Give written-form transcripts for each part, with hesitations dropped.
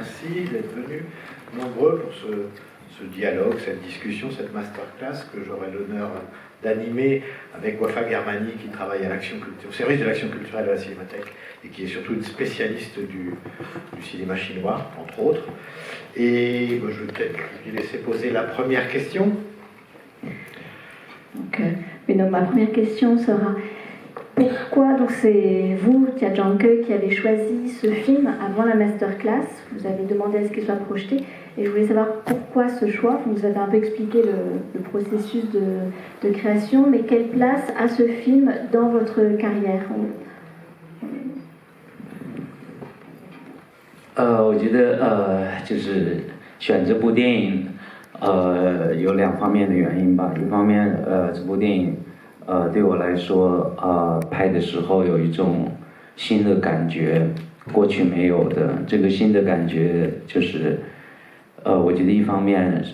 merci d'être venus nombreux pour ce dialogue, cette discussion, cette masterclass que j'aurai l'honneur d'animer avec Wafa Germani qui travaille au service de l'action culturelle de la Cinémathèque et qui est surtout une spécialiste du cinéma chinois, entre autres. Et je vais peut-être lui laisser poser la première question. Donc, ma première question sera pourquoi, donc c'est vous, Tia Zhangke, qui avez choisi ce film avant la masterclass. Vous avez demandé à ce qu'il soit projeté et je voulais savoir pourquoi ce choix. Vous avez un peu expliqué le processus de création, mais quelle place a ce film dans votre carrière? 我觉得就是选这部电影有两方面的原因吧。一方面这部电影对我来说拍的时候有一种新的感觉，过去没有的。这个新的感觉就是我觉得一方面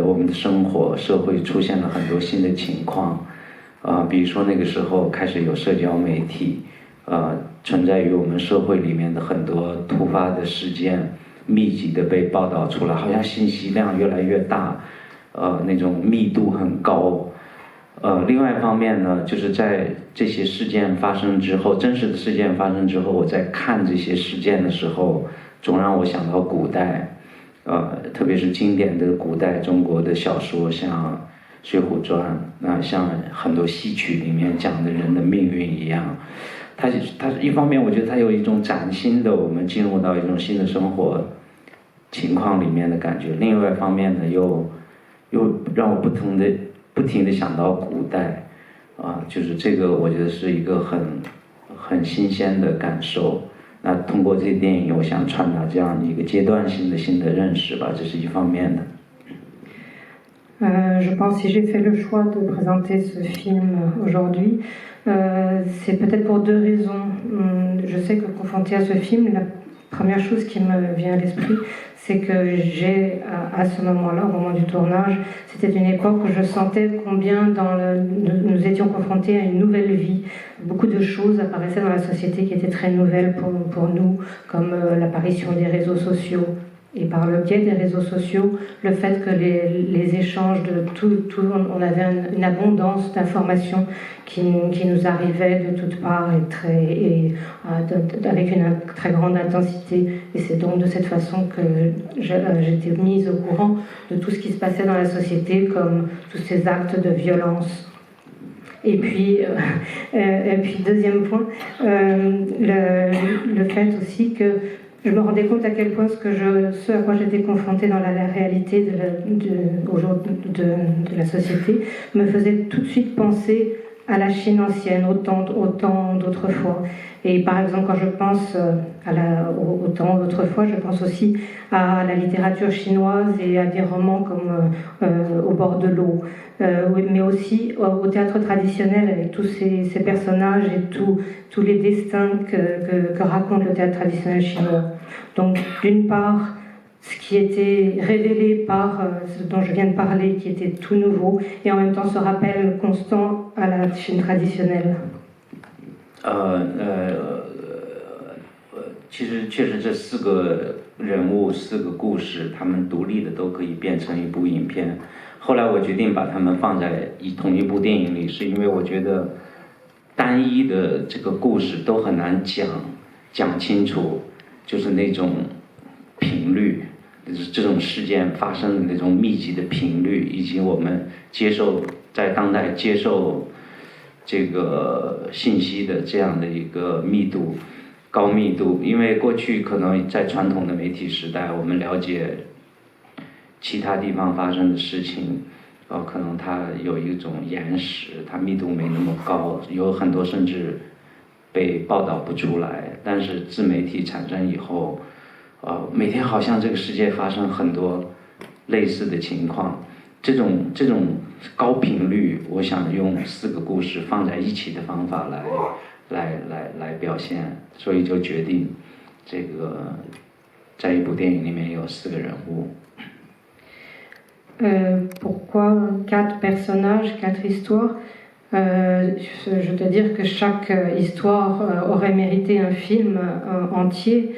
我们的生活社会出现了很多新的情况比如说那个时候开始有社交媒体存在于我们社会里面的很多突发的事件密集的被报道出来，好像信息量越来越大那种密度很高另外一方面呢，就是在这些事件发生之后，真实的事件发生之后，我在看这些事件的时候，总让我想到古代，特别是经典的古代中国的小说，像《水浒传》，像很多戏曲里面讲的人的命运一样。它一方面，我觉得它有一种崭新的，我们进入到一种新的生活情况里面的感觉；另外一方面呢，又让我不停地想到古代就是这个我觉得是一个很新鲜的感受。那通过这个电影我想传达这样一个阶段性的新的认识吧，这是一方面的。Je pense que si j'ai fait le choix de présenter ce film aujourd'hui, c'est peut-être pour deux raisons. Je sais que confronté à ce film, la première chose qui me vient à l'esprit, c'est que j'ai, à ce moment-là, au moment du tournage, c'était une époque où je sentais combien nous étions confrontés à une nouvelle vie. Beaucoup de choses apparaissaient dans la société qui étaient très nouvelles pour nous, comme l'apparition des réseaux sociaux. Et par le biais des réseaux sociaux, le fait que les échanges de tout on avait une abondance d'informations qui nous arrivaient de toutes parts avec une très grande intensité. Et c'est donc de cette façon que j'étais mise au courant de tout ce qui se passait dans la société, comme tous ces actes de violence. Et puis deuxième point, le fait aussi que je me rendais compte à quel point ce à quoi j'étais confrontée dans la réalité de la société me faisait tout de suite penser à la Chine ancienne, au temps d'autrefois. Et par exemple, quand je pense au temps d'autrefois, je pense aussi à la littérature chinoise et à des romans comme Au bord de l'eau, mais aussi au théâtre traditionnel avec tous ces personnages et tous les destins que raconte le théâtre traditionnel chinois. Donc, d'une part, ce qui était révélé par ce dont je viens de parler, qui était tout nouveau, et en même temps ce rappel constant à la Chine traditionnelle. 其实确实这四个人物四个故事他们独立的都可以变成一部影片。后来我决定把他们放在同一部电影里，是因为我觉得单一的这个故事都很难讲清楚，就是那种频率，这种事件发生的那种密集的频率，以及我们在当代接受这个信息的这样的一个高密度。因为过去可能在传统的媒体时代，我们了解其他地方发生的事情可能它有一种延时，它密度没那么高，有很多甚至被报道不出来。但是自媒体产生以后每天好像这个世界发生很多类似的情况，这种高频率，我想用四个故事放在一起的方法来表现，所以就决定这个在一部电影里面有四个人物。Pourquoi 4 personnages, 4 histoires Je dois dire que chaque histoire aurait mérité un film entier.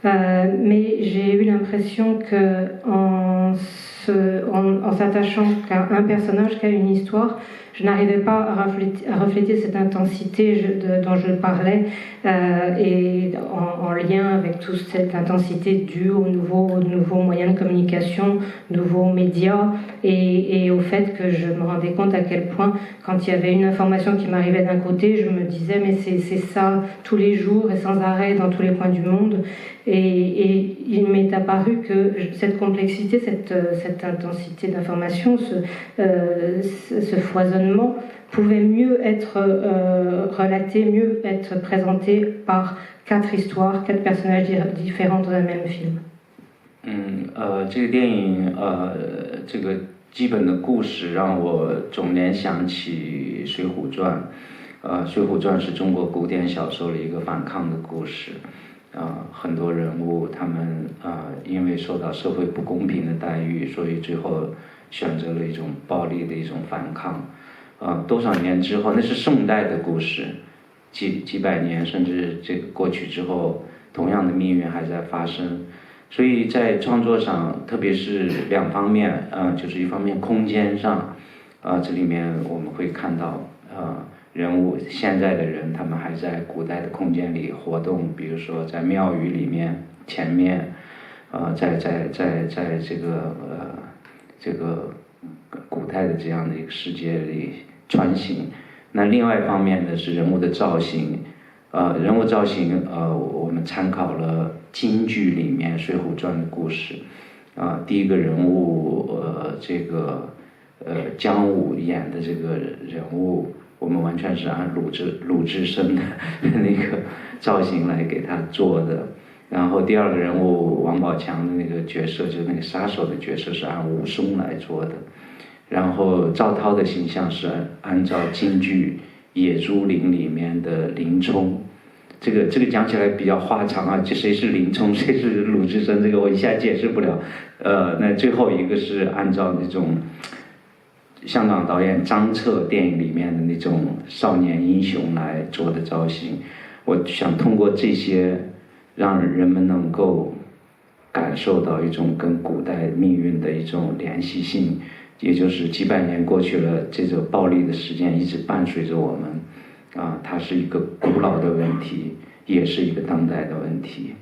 Mais j'ai eu l'impression qu'en s'attachant qu'à un personnage, qu'à une histoire, je n'arrivais pas à refléter cette intensité dont je parlais, et en lien avec toute cette intensité due aux nouveaux moyens de communication, nouveaux médias, et au fait que je me rendais compte à quel point, quand il y avait une information qui m'arrivait d'un côté, je me disais mais c'est ça tous les jours et sans arrêt dans tous les coins du monde. Et il m'est apparu que cette complexité, cette intensité d'information, ce foisonnement pouvait mieux être relaté, mieux être présenté par 4 histoires, 4 personnages différents dans un même film. 这个电影这个基本的故事让我总联想起《水浒传》。《水浒传》是中国古典小说的一个反抗的故事。很多人物他们因为受到社会不公平的待遇，所以最后选择了一种暴力的一种反抗。多少年之后，那是宋代的故事，几百年甚至这个过去之后，同样的命运还在发生。所以在创作上，特别是2方面，就是一方面空间上，这里面我们会看到人物现在的人，他们还在古代的空间里活动，比如说在庙宇里面前面，在这个古代的这样的一个世界里穿行。那另外一方面呢是人物的造型，人物造型我们参考了京剧里面《水浒传》的故事，第一个人物这个姜武演的这个人物。我们完全是按鲁智深的那个造型来给他做的，然后第2个人物王宝强的那个角色，就是那个杀手的角色是按武松来做的，然后赵涛的形象是按照京剧《野猪林》里面的林冲。这个讲起来比较话长啊，就谁是林冲，谁是鲁智深，这个我一下解释不了。那最后一个是按照那种香港导演张彻电影里面的那种少年英雄来做的造型。我想通过这些让人们能够感受到一种跟古代命运的一种联系性，也就是几百年过去了，这种暴力的事件一直伴随着我们，它是一个古老的问题，也是一个当代的问题。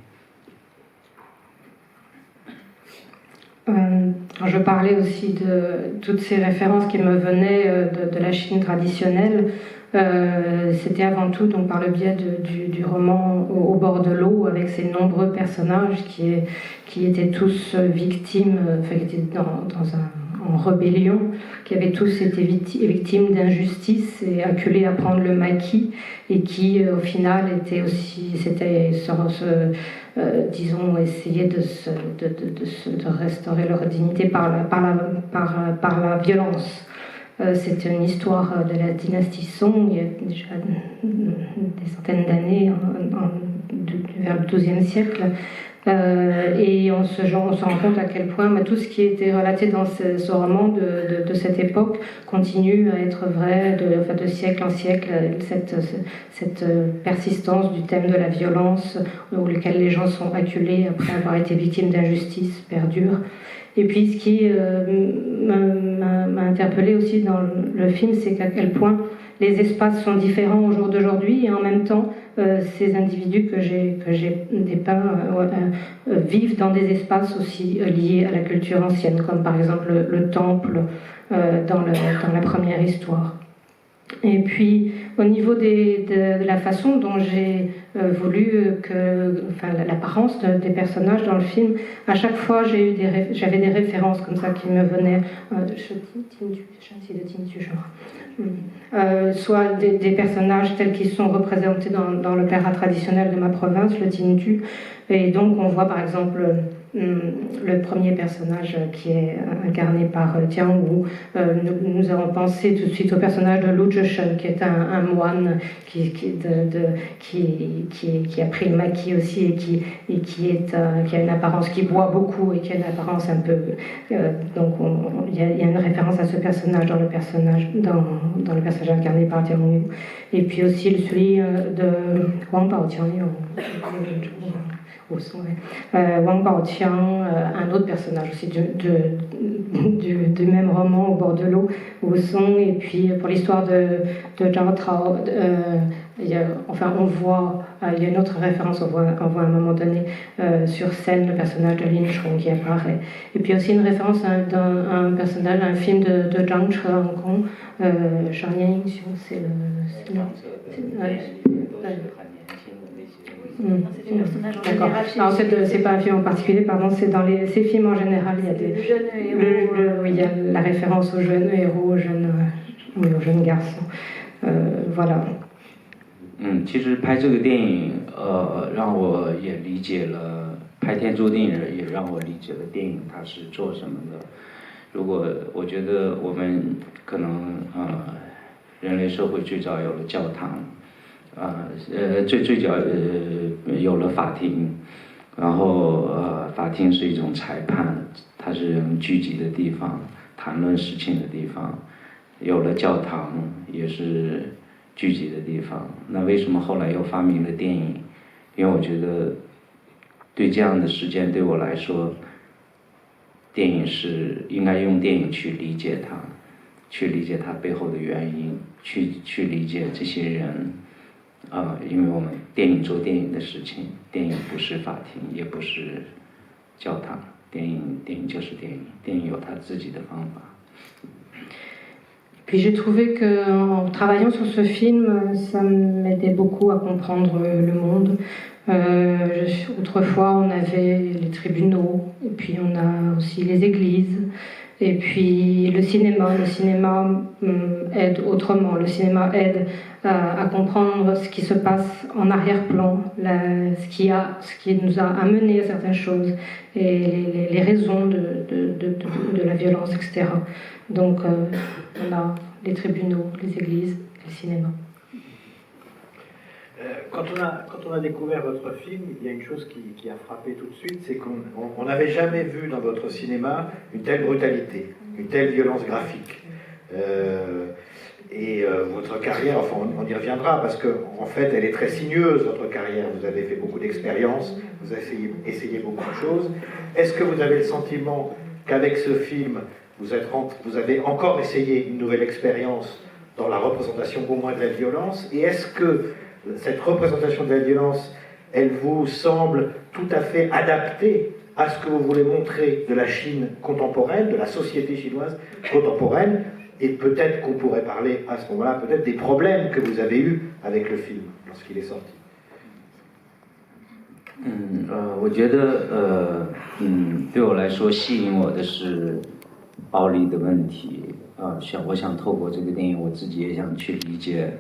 Je parlais aussi de toutes ces références qui me venaient de la Chine traditionnelle. C'était avant tout donc par le biais du roman au bord de l'eau, avec ces nombreux personnages qui étaient tous victimes, qui étaient en rébellion, qui avaient tous été victimes d'injustice et acculés à prendre le maquis, et qui au final étaient aussi, disons, essayer de restaurer leur dignité par la violence. C'est une histoire de la dynastie Song, il y a déjà des centaines d'années, vers le XIIe siècle. Et on se rend compte à quel point tout ce qui était relaté dans ce roman de cette époque continue à être vrai de siècle en siècle. Cette persistance du thème de la violence, où lequel les gens sont acculés après avoir été victimes d'injustice, perdure. Et puis ce qui m'a interpellée aussi dans le film, c'est qu'à quel point les espaces sont différents au jour d'aujourd'hui, et en même temps ces individus que j'ai dépeints vivent dans des espaces aussi liés à la culture ancienne, comme par exemple le temple dans la première histoire. Et puis au niveau de la façon dont j'ai voulu l'apparence des personnages dans le film, à chaque fois j'avais des références comme ça qui me venaient, soit des personnages tels qu'ils sont représentés dans l'opéra traditionnel de ma province, le Tintu. Et donc on voit par exemple le premier personnage qui est incarné par Tian Wu. Nous avons pensé tout de suite au personnage de Lu Zhishen, qui est un moine qui a pris le maquis aussi, et qui a une apparence, qui boit beaucoup et qui a une apparence un peu... donc il y a une référence à ce personnage dans le personnage incarné par Tian Wu. Et puis aussi celui de Wang Baoqiang. Wang Baoqiang, un autre personnage aussi du même roman, Au bord de l'eau, Wusong, et puis pour l'histoire de Zhao Tao, on voit, il y a une autre référence, on voit à un moment donné sur scène le personnage de Lin Chong qui apparaît. Et puis aussi une référence à un personnage, un film de Zhang Che à Hong Kong, Shang Nian Yingxiong, c'est D'accord. Alors c'est pas un film en particulier, pardon, c'est dans ces films en général, il y a il y a la référence au jeune héros, au jeune garçon. Voilà. 其实拍这个电影，让我也理解了拍《天注定人》，也让我理解了电影它是做什么的。如果我觉得我们可能人类社会最早有了教堂，最早有了法庭，然后法庭是一种裁判，它是人聚集的地方，谈论事情的地方。有了教堂，也是聚集的地方。那为什么后来又发明了电影？因为我觉得对这样的事件对我来说，电影是应该用电影去理解它，去理解它背后的原因，去理解这些人。因为我们电影做电影的事情，电影不是法庭，也不是教堂，电影就是电影，电影有它自己的方法。Puis j'ai trouvé qu'en travaillant sur ce film, ça m'aidait beaucoup à comprendre le monde. Autrefois, on avait les tribunaux, et puis on a aussi les églises, et puis le cinéma. Le cinéma aide autrement. Le cinéma aide à comprendre ce qui se passe en arrière-plan, ce qui nous a amené à certaines choses, et les raisons de la violence, etc. Donc on a les tribunaux, les églises, le cinéma. Quand on a découvert votre film, il y a une chose qui a frappé tout de suite, c'est qu'on n'avait jamais vu dans votre cinéma une telle brutalité, une telle violence graphique. Votre carrière, enfin on y reviendra, parce qu'en fait elle est très sinueuse, votre carrière. Vous avez fait beaucoup d'expériences, vous avez essayé beaucoup de choses. Est-ce que vous avez le sentiment qu'avec ce film, vous avez encore essayé une nouvelle expérience dans la représentation au moins de la violence? Et est-ce que cette représentation de la violence, elle vous semble tout à fait adaptée à ce que vous voulez montrer de la Chine contemporaine, de la société chinoise contemporaine? Et peut-être qu'on pourrait parler à ce moment-là, peut-être des problèmes que vous avez eus avec le film lorsqu'il est sorti. 我觉得对我来说吸引我的是暴力的问题我想透过这个电影，我自己也想去理解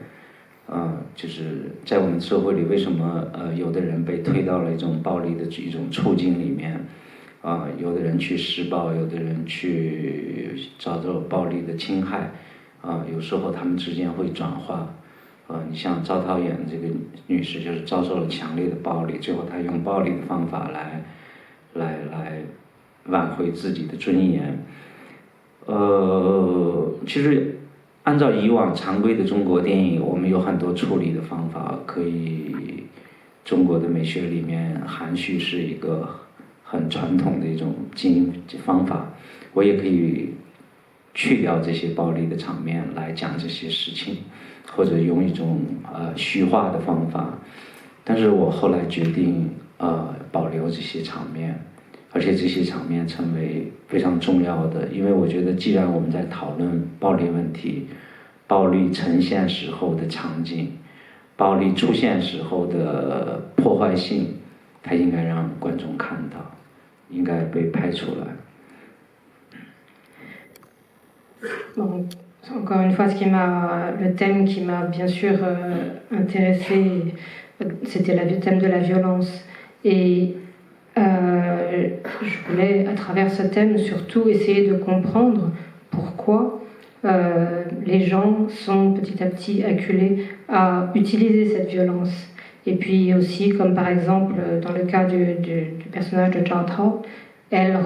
就是在我们社会里为什么有的人被推到了一种暴力的一种处境里面有的人去施暴，有的人去遭受暴力的侵害有时候他们之间会转化你像赵涛演的这个女士就是遭受了强烈的暴力，最后她用暴力的方法来挽回自己的尊严其实按照以往常规的中国电影，我们有很多处理的方法，可以中国的美学里面含蓄是一个很传统的一种方法，我也可以去掉这些暴力的场面来讲这些事情，或者用一种虚化的方法，但是我后来决定保留这些场面，而且这些场面成为非常重要的，因为我觉得既然我们在讨论暴力问题，暴力呈现时候的场景，暴力出现时候的破坏性，它应该让观众看到，应该被拍出来。Bon, encore une fois, le thème qui m'a bien sûr intéressé, c'était le thème de la violence. Et je voulais, à travers ce thème, surtout essayer de comprendre pourquoi les gens sont petit à petit acculés à utiliser cette violence. Et puis aussi, comme par exemple dans le cas du personnage de Zhao Tao, elle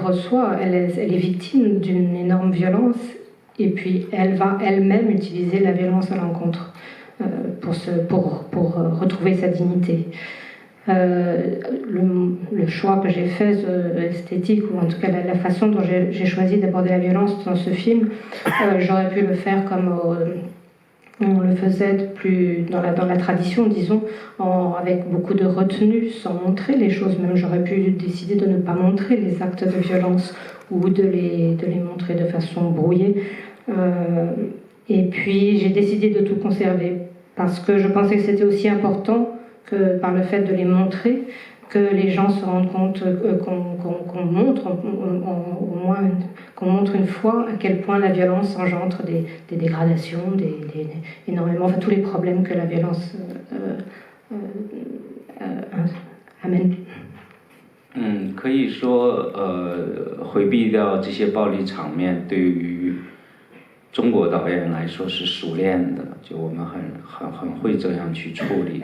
est victime d'une énorme violence. Et puis elle va elle-même utiliser la violence à l'encontre pour retrouver sa dignité. le choix que j'ai fait esthétique, ou en tout cas la façon dont j'ai choisi d'aborder la violence dans ce film, j'aurais pu le faire comme on le faisait plus dans la tradition, disons, avec beaucoup de retenue, sans montrer les choses. Même j'aurais pu décider de ne pas montrer les actes de violence ou de les montrer de façon brouillée. Et puis j'ai décidé de tout conserver parce que je pensais que c'était aussi important que par le fait de les montrer, que les gens se rendent compte qu'on montre, au moins qu'on montre une fois à quel point la violence engendre des dégradations, énormément, enfin tous les problèmes que la violence amène. 可以说，回避掉这些暴力场面，对于中国导演来说是熟练的，就我们很会这样去处理。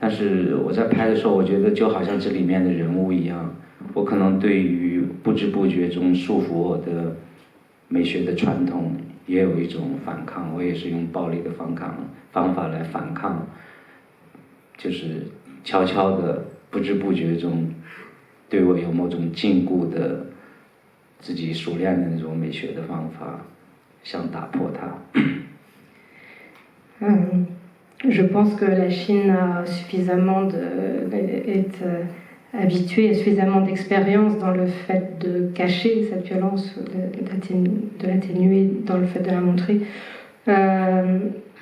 但是我在拍的时候，我觉得就好像这里面的人物一样，我可能对于不知不觉中束缚我的美学的传统也有一种反抗，我也是用暴力的方法来反抗，就是悄悄的不知不觉中对我有某种禁锢的自己熟练的那种美学的方法，想打破它。Je pense que la Chine est habituée à suffisamment d'expérience dans le fait de cacher cette violence, de l'atténuer dans le fait de la montrer.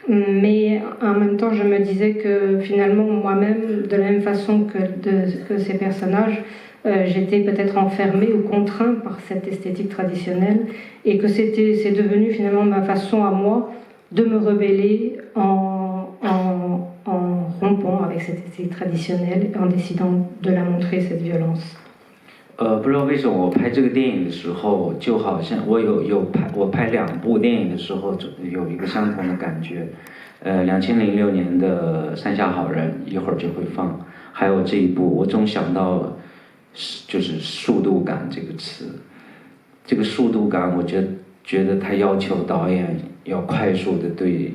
Mais en même temps, je me disais que finalement, moi-même, de la même façon que ces personnages, j'étais peut-être enfermée ou contrainte par cette esthétique traditionnelle et que c'est devenu finalement ma façon à moi de me rebeller en rompant avec cette esthétique traditionnelle, en décidant de la montrer, cette violence. 不知道为什么我拍这个电影的时候，就好像我拍2部电影的时候，有一个相同的感觉。2006年的《山下好人》一会儿就会放，还有这一部，我总想到就是速度感这个词。这个速度感，我觉得它要求导演要快速的对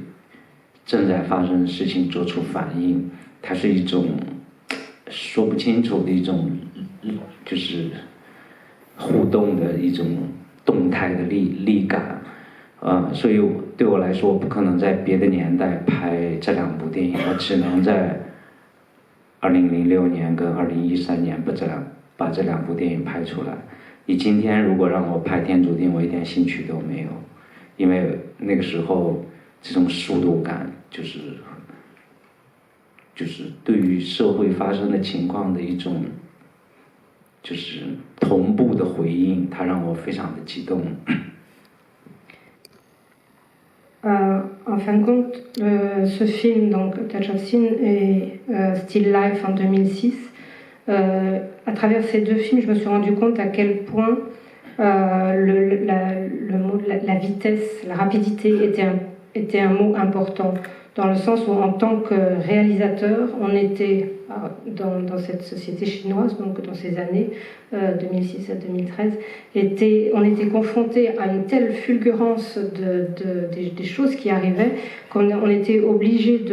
正在发生的事情做出反应，它是一种说不清楚的一种，就是互动的一种动态的力感，所以对我来说，我不可能在别的年代拍这2部电影，我只能在2006年跟2013年把这2部电影拍出来。你今天如果让我拍《天注定》，我一点兴趣都没有，因为那个时候这种速度感就是对于社会发生的情况的一种就是同步的回应，它让我非常的激动。En fin de compte, ce film, donc Touch of Sin et Still Life en 2006, à travers ces 2 films, je me suis rendu compte à quel point le mot, la vitesse, la rapidité était un mot important, dans le sens où en tant que réalisateur, on était dans cette société chinoise, donc dans ces années 2006 à 2013, on était confronté à une telle fulgurance des choses qui arrivaient qu'on était obligé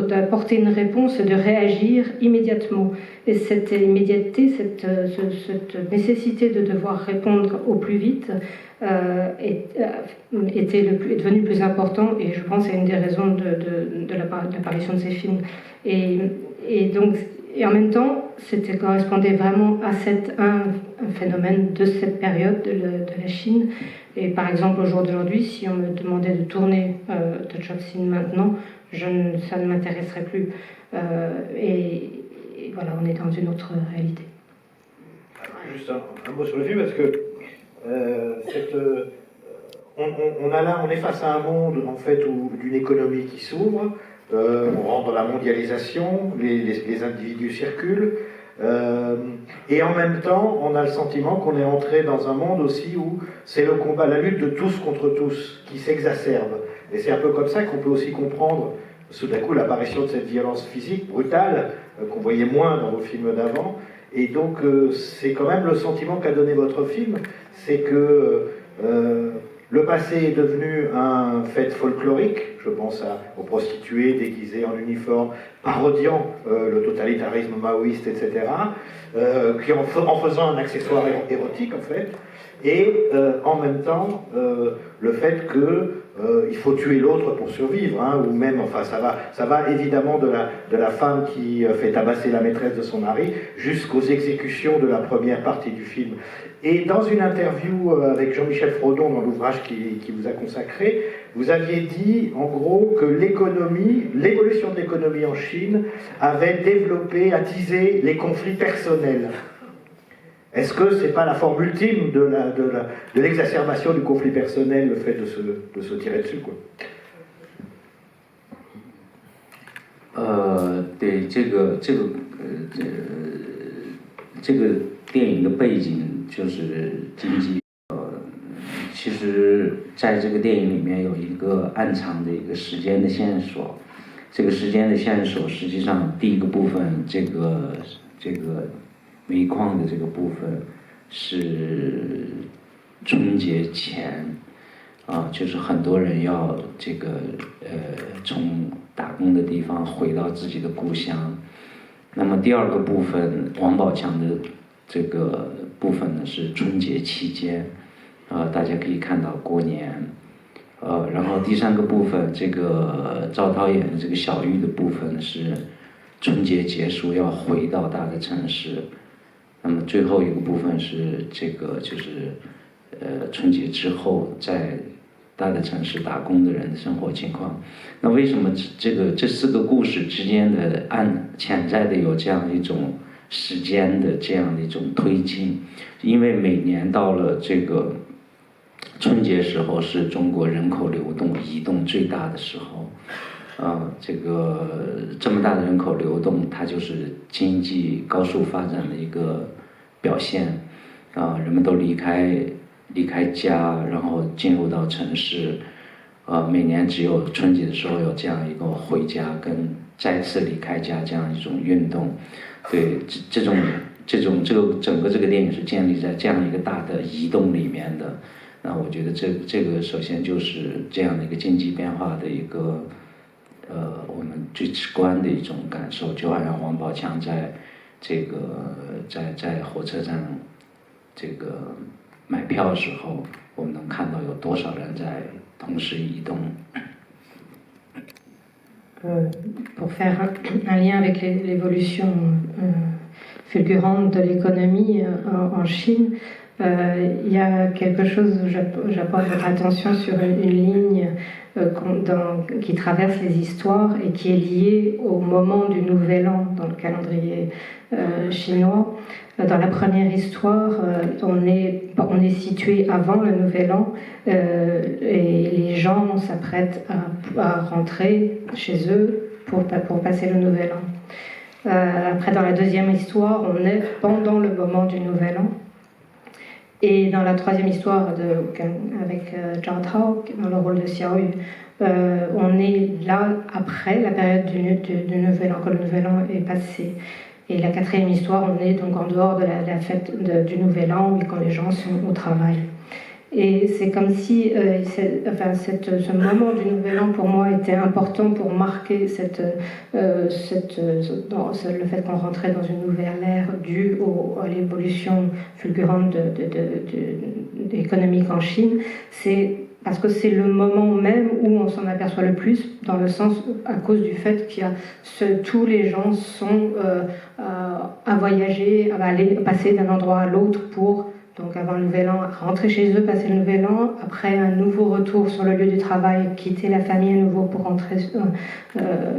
d'apporter une réponse, de réagir immédiatement. Et cette immédiateté, cette nécessité de devoir répondre au plus vite est devenu plus important, et je pense que c'est une des raisons de l'apparition de ces films. Et en même temps, c'était correspondait vraiment à un phénomène de cette période de la Chine. Et par exemple, au jour d'aujourd'hui, si on me demandait de tourner Touch of Sin maintenant, ça ne m'intéresserait plus. Et voilà, on est dans une autre réalité. Juste un mot sur le film, parce que on est face à un monde en fait d'une économie qui s'ouvre. On rentre dans la mondialisation, les individus circulent, et en même temps, on a le sentiment qu'on est entré dans un monde aussi où c'est le combat, la lutte de tous contre tous qui s'exacerbe. Et c'est un peu comme ça qu'on peut aussi comprendre tout d'un coup l'apparition de cette violence physique brutale qu'on voyait moins dans vos films d'avant. Et donc c'est quand même le sentiment qu'a donné votre film, c'est que Le passé est devenu un fait folklorique, je pense aux prostituées déguisées en uniforme, parodiant le totalitarisme maoïste, etc., qui en faisant un accessoire érotique en fait, et en même temps le fait qu'il faut tuer l'autre pour survivre, hein, ou même, enfin ça va évidemment de la femme qui fait tabasser la maîtresse de son mari jusqu'aux exécutions de la première partie du film. Et dans une interview avec Jean-Michel Frodon dans l'ouvrage qui vous a consacré, vous aviez dit en gros que l'évolution de l'économie en Chine avait développé, attisé les conflits personnels. Est-ce que c'est pas la forme ultime de l'exacerbation du conflit personnel, le fait de se tirer dessus, quoi? 对这个电影的背景就是经济，其实在这个电影里面有一个暗藏的一个时间的线索，这个时间的线索实际上第一个部分这个煤矿的这个部分是春节前，就是很多人要这个从打工的地方回到自己的故乡。那么第二个部分，王宝强的这个部分呢是春节期间，大家可以看到过年，然后第三个部分，这个赵涛演的这个小玉的部分是春节结束要回到大的城市。那么最后一个部分是这个就是春节之后在大的城市打工的人的生活情况。那为什么这四个故事之间的潜在的有这样一种时间的这样的一种推进？因为每年到了这个春节时候是中国人口流动移动最大的时候。这个这么大的人口流动，它就是经济高速发展的一个表现。人们都离开家，然后进入到城市。每年只有春节的时候有这样一个回家跟再次离开家这样一种运动。对，这个整个这个电影是建立在这样一个大的移动里面的。那我觉得这个首先就是这样的一个经济变化的一个。我们最直观的一种感受，就好像王宝强在这个在火车站这个买票的时候，我们能看到有多少人在同时移动。Pour faire un lien avec l'évolution fulgurante de l'économie en Chine, il y a quelque chose où j'apporte votre attention sur une ligne qui traverse les histoires et qui est liée au moment du Nouvel An dans le calendrier chinois. Dans la première histoire, on est situé avant le Nouvel An et les gens s'apprêtent à rentrer chez eux pour passer le Nouvel An. Après, dans la deuxième histoire, on est pendant le moment du Nouvel An. Et dans la troisième histoire avec Zhao Tao, dans le rôle de Xiao Yu, on est là après la période du Nouvel An, quand le Nouvel An est passé. Et la quatrième histoire, on est donc en dehors de la fête du Nouvel An, quand les gens sont au travail. Et c'est comme si ce moment du Nouvel An pour moi était important pour marquer le fait qu'on rentrait dans une nouvelle ère due à l'évolution fulgurante économique en Chine. C'est parce que c'est le moment même où on s'en aperçoit le plus, dans le sens à cause du fait qu'il y a tous les gens sont à voyager, à aller passer d'un endroit à l'autre pour donc avant le Nouvel An, rentrer chez eux, passer le Nouvel An, après un nouveau retour sur le lieu du travail, quitter la famille à nouveau pour rentrer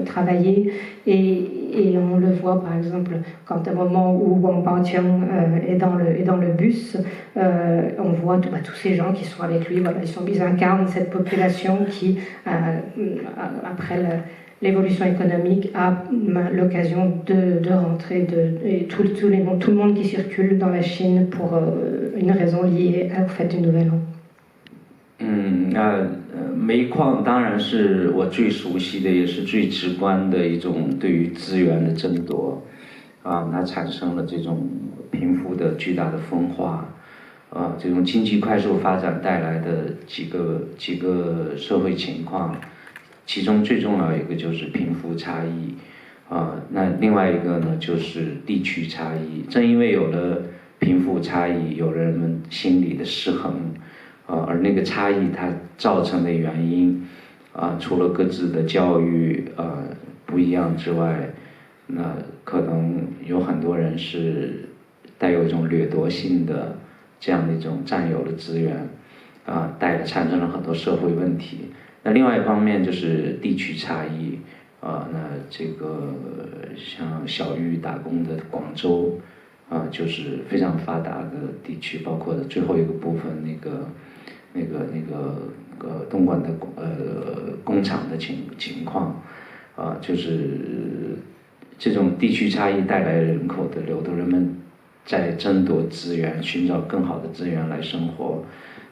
travailler. Et on le voit par exemple quand à un moment où Wang Baoqiang est dans le bus, on voit tous ces gens qui sont avec lui, voilà, ils incarnent cette population qui, après l'évolution économique, a l'occasion de rentrer, et tout le monde qui circule dans la Chine pour une raison liée au fait du Nouvel An. 煤矿当然是我最熟悉的，也是最直观的一种对于资源的争夺，它产生了这种贫富的巨大的分化，这种经济快速发展带来的几个社会情况，其中最重要一个就是贫富差异，那另外一个呢就是地区差异。正因为有了贫富差异，有了人们心理的失衡，而那个差异它造成的原因，除了各自的教育不一样之外，那可能有很多人是带有一种掠夺性的这样的一种占有的资源，产生了很多社会问题。那另外一方面就是地区差异，那这个像小玉打工的广州，就是非常发达的地区，包括最后一个部分那个东莞的工厂的情况，就是这种地区差异带来人口的流动，人们在争夺资源，寻找更好的资源来生活。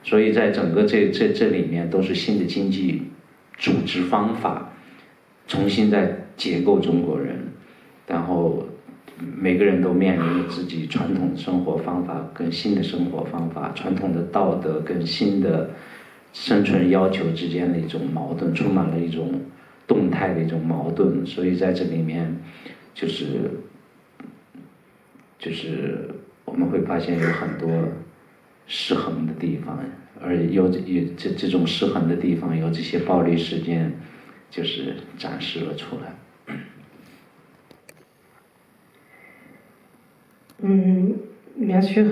所以在整个这里面都是新的经济组织方法，重新在结构中国人，然后每个人都面临着自己传统生活方法跟新的生活方法，传统的道德跟新的生存要求之间的一种矛盾，充满了一种动态的一种矛盾。所以在这里面就是我们会发现有很多失衡的地方，而有这种失衡的地方，有这些暴力事件就是展示了出来。Bien sûr,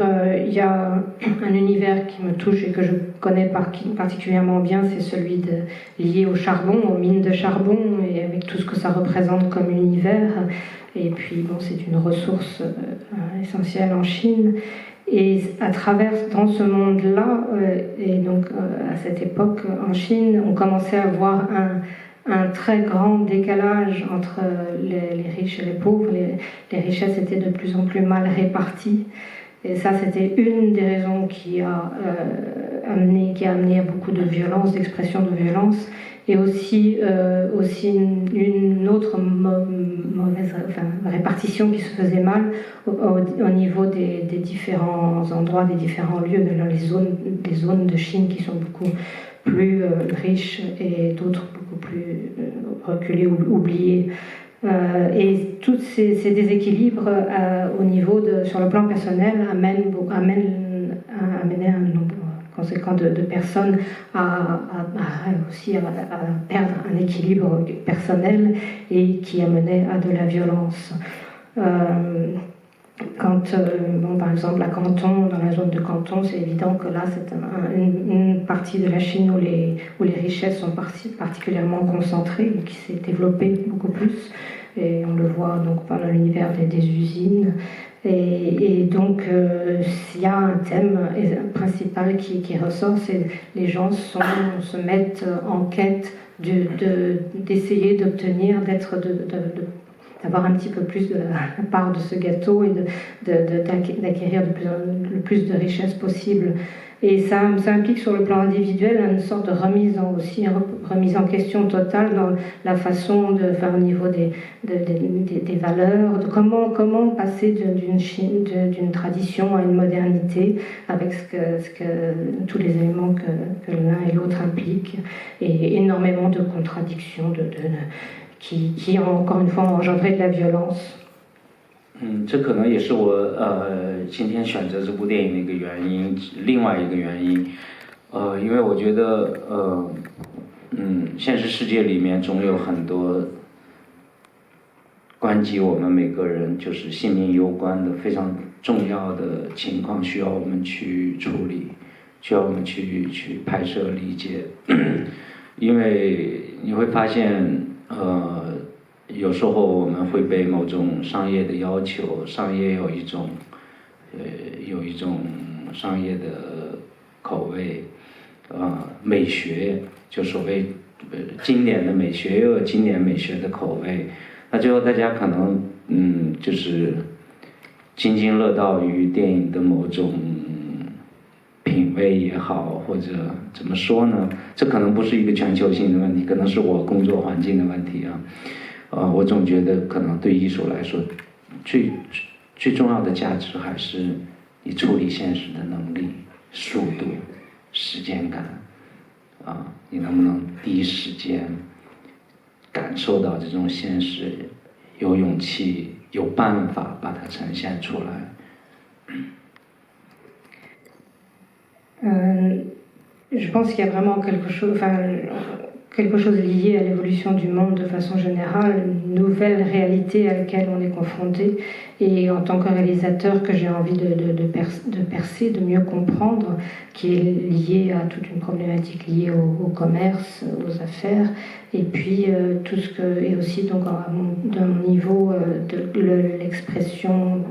il y a un univers qui me touche et que je connais particulièrement bien, c'est celui lié au charbon, aux mines de charbon, et avec tout ce que ça représente comme univers. Et puis, bon, c'est une ressource essentielle en Chine. Et à travers, dans ce monde-là, et donc à cette époque en Chine, on commençait à voir un très grand décalage entre les riches et les pauvres. Les richesses étaient de plus en plus mal réparties. Et ça, c'était une des raisons qui a amené à beaucoup de violence, d'expression de violence. Et aussi une autre mauvaise répartition qui se faisait mal au niveau des différents endroits, des différents lieux, des zones de Chine qui sont beaucoup plus riches et d'autres beaucoup plus reculées ou oubliées. Et tous ces déséquilibres au niveau sur le plan personnel amènent un nombre conséquent de personnes à perdre un équilibre personnel et qui amenait à de la violence. Par exemple, à Canton, dans la zone de Canton, c'est évident que là, c'est une partie de la Chine où les richesses sont particulièrement concentrées et qui s'est développée beaucoup plus. Et on le voit donc par l'univers des usines. Et donc, il y a un thème principal qui ressort, c'est les gens se mettent en quête d'essayer d'obtenir, d'avoir un petit peu plus de la part de ce gâteau et d'acquérir le plus de richesses possible. Et ça implique sur le plan individuel une sorte de remise en question totale dans la façon au niveau des valeurs, de comment passer d'une tradition à une modernité avec tous les éléments que l'un et l'autre impliquent, et énormément de contradictions qui encore une fois ont engendré de la violence. 这可能也是我今天选择这部电影的一个原因，另外一个原因，因为我觉得现实世界里面总有很多关系我们每个人就是性命攸关的非常重要的情况，需要我们去处理，需要我们去拍摄理解，因为你会发现有时候我们会被某种商业的要求，商业有一种商业的口味，美学就所谓经典的美学又有经典美学的口味，那最后大家可能就是津津乐道于电影的某种品味也好，或者怎么说呢？这可能不是一个全球性的问题，可能是我工作环境的问题啊。我总觉得可能对艺术来说，最重要的价值还是你处理现实的能力。速度、时间感，你能不能第一时间感受到这种现实，有勇气、有办法把它呈现出来。Je pense qu'il y a vraiment quelque chose lié à l'évolution du monde de façon générale, une nouvelle réalité à laquelle on est confronté. Et en tant que réalisateur, que j'ai envie de percer, de mieux comprendre, qui est liée à toute une problématique liée au commerce, aux affaires, et puis tout ce que, et aussi donc d'un niveau de l'expression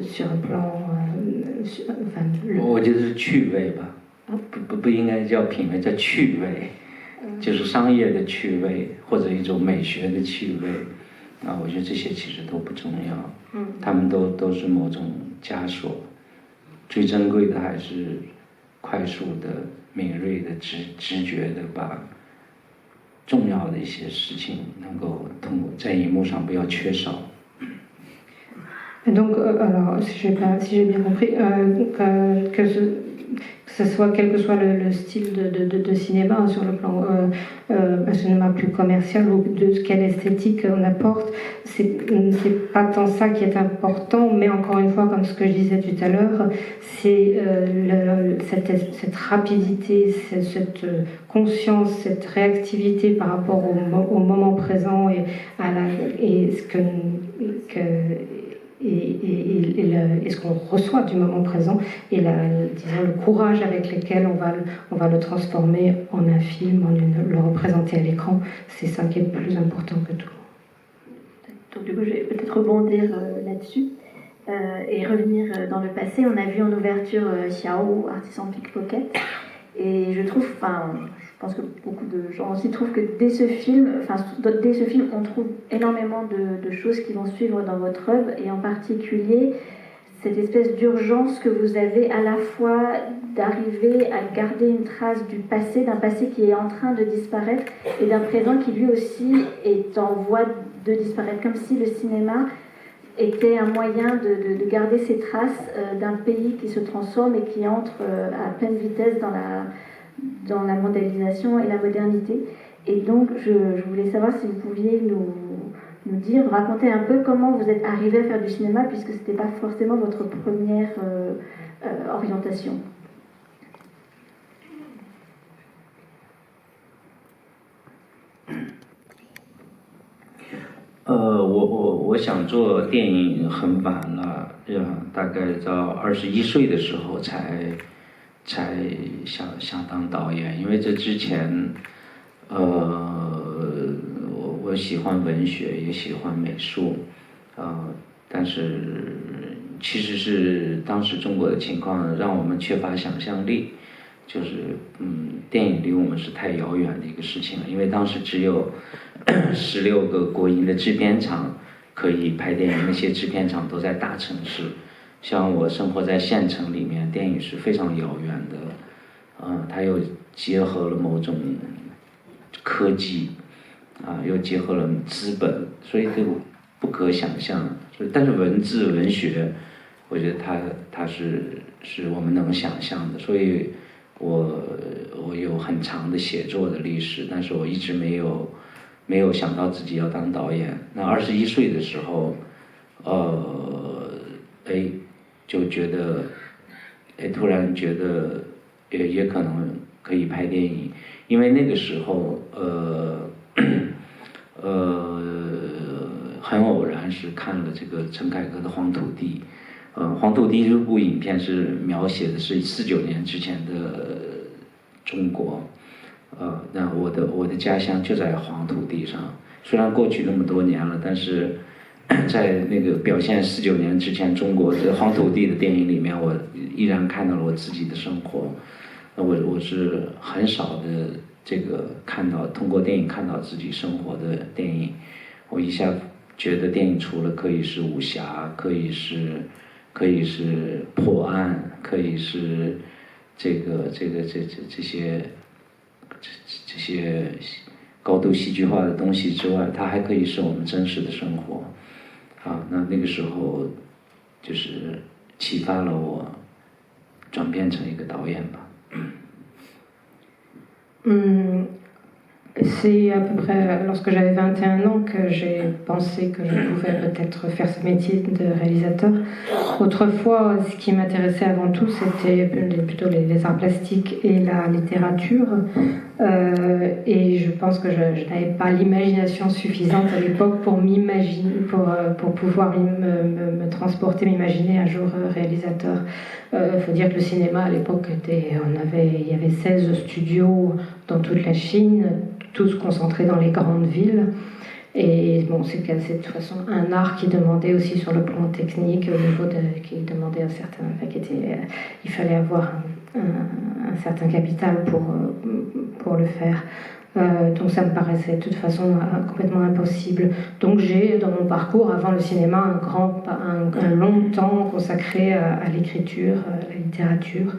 sur un plan, 我觉得是趣味吧，不应该叫品味，叫趣味，就是商业的趣味或者一种美学的趣味。我觉得这些其实都不重要，他们都是某种枷锁，最珍贵的还是快速的、敏锐的、直觉的把重要的一些事情能够通过在荧幕上不要缺少。Donc, alors, si j'ai bien compris, que ce soit quel que soit le style de cinéma, sur le plan un cinéma plus commercial ou de quelle esthétique on apporte, c'est pas tant ça qui est important, mais encore une fois, comme ce que je disais tout à l'heure, c'est cette rapidité, cette conscience, cette réactivité par rapport au moment présent et ce qu'on reçoit du moment présent et disons, le courage avec lequel on va le transformer en un film, le représenter à l'écran, c'est ça qui est le plus important que tout. Donc du coup, je vais peut-être rebondir là-dessus et revenir dans le passé. On a vu en ouverture Xiao, Artisan Pickpocket, et je trouve, je pense que beaucoup de gens aussi trouvent que dès ce film, on trouve énormément de choses qui vont suivre dans votre œuvre, et en particulier cette espèce d'urgence que vous avez à la fois d'arriver à garder une trace du passé, d'un passé qui est en train de disparaître, et d'un présent qui lui aussi est en voie de disparaître, comme si le cinéma était un moyen de garder ces traces d'un pays qui se transforme et qui entre à pleine vitesse dans la mondialisation et la modernité. Et donc, je voulais savoir si vous pouviez nous raconter un peu comment vous êtes arrivé à faire du cinéma, puisque ce n'était pas forcément votre première orientation. Euh, 我想做电影很晚了，大概到21岁的时候才想当导演，因为这之前，我喜欢文学，也喜欢美术，但是其实是当时中国的情况让我们缺乏想象力，就是电影离我们是太遥远的一个事情了，因为当时只有16个国营的制片厂可以拍电影，那些制片厂都在大城市，像我生活在县城里面，电影是非常遥远的，它又结合了某种科技，又结合了资本，所以这个不可想象。但是文字文学，我觉得它是我们能想象的，所以我有很长的写作的历史，但是我一直没有想到自己要当导演。那21岁的时候，就觉得，突然觉得也可能可以拍电影，因为那个时候，很偶然是看了这个陈凯歌的《黄土地》，《黄土地》这部影片是描写的是49年之前的中国。那我的家乡就在黄土地上，虽然过去那么多年了，但是在那个表现49年之前中国的黄土地的电影里面，我依然看到了我自己的生活。那我是很少的这个通过电影看到自己生活的电影，我一下觉得电影除了可以是武侠，可以是破案，可以是这些高度戏剧化的东西之外，它还可以是我们真实的生活。那个时候就是启发了我转变成一个导演吧。C'est à peu près lorsque j'avais 21 ans que j'ai pensé que je pouvais peut-être faire ce métier de réalisateur. Autrefois, ce qui m'intéressait avant tout, c'était plutôt les arts plastiques et la littérature. Et je pense que je n'avais pas l'imagination suffisante à l'époque pour m'imaginer, pour pouvoir me transporter, m'imaginer un jour réalisateur. Il faut dire que le cinéma à l'époque il y avait 16 studios dans toute la Chine, tous concentrés dans les grandes villes. Et bon, c'est de toute façon un art qui demandait aussi sur le plan technique, au niveau qui demandait un certain, il fallait avoir un certain capital pour le faire. Donc ça me paraissait de toute façon complètement impossible. Donc j'ai dans mon parcours avant le cinéma un long temps consacré à l'écriture, à la littérature.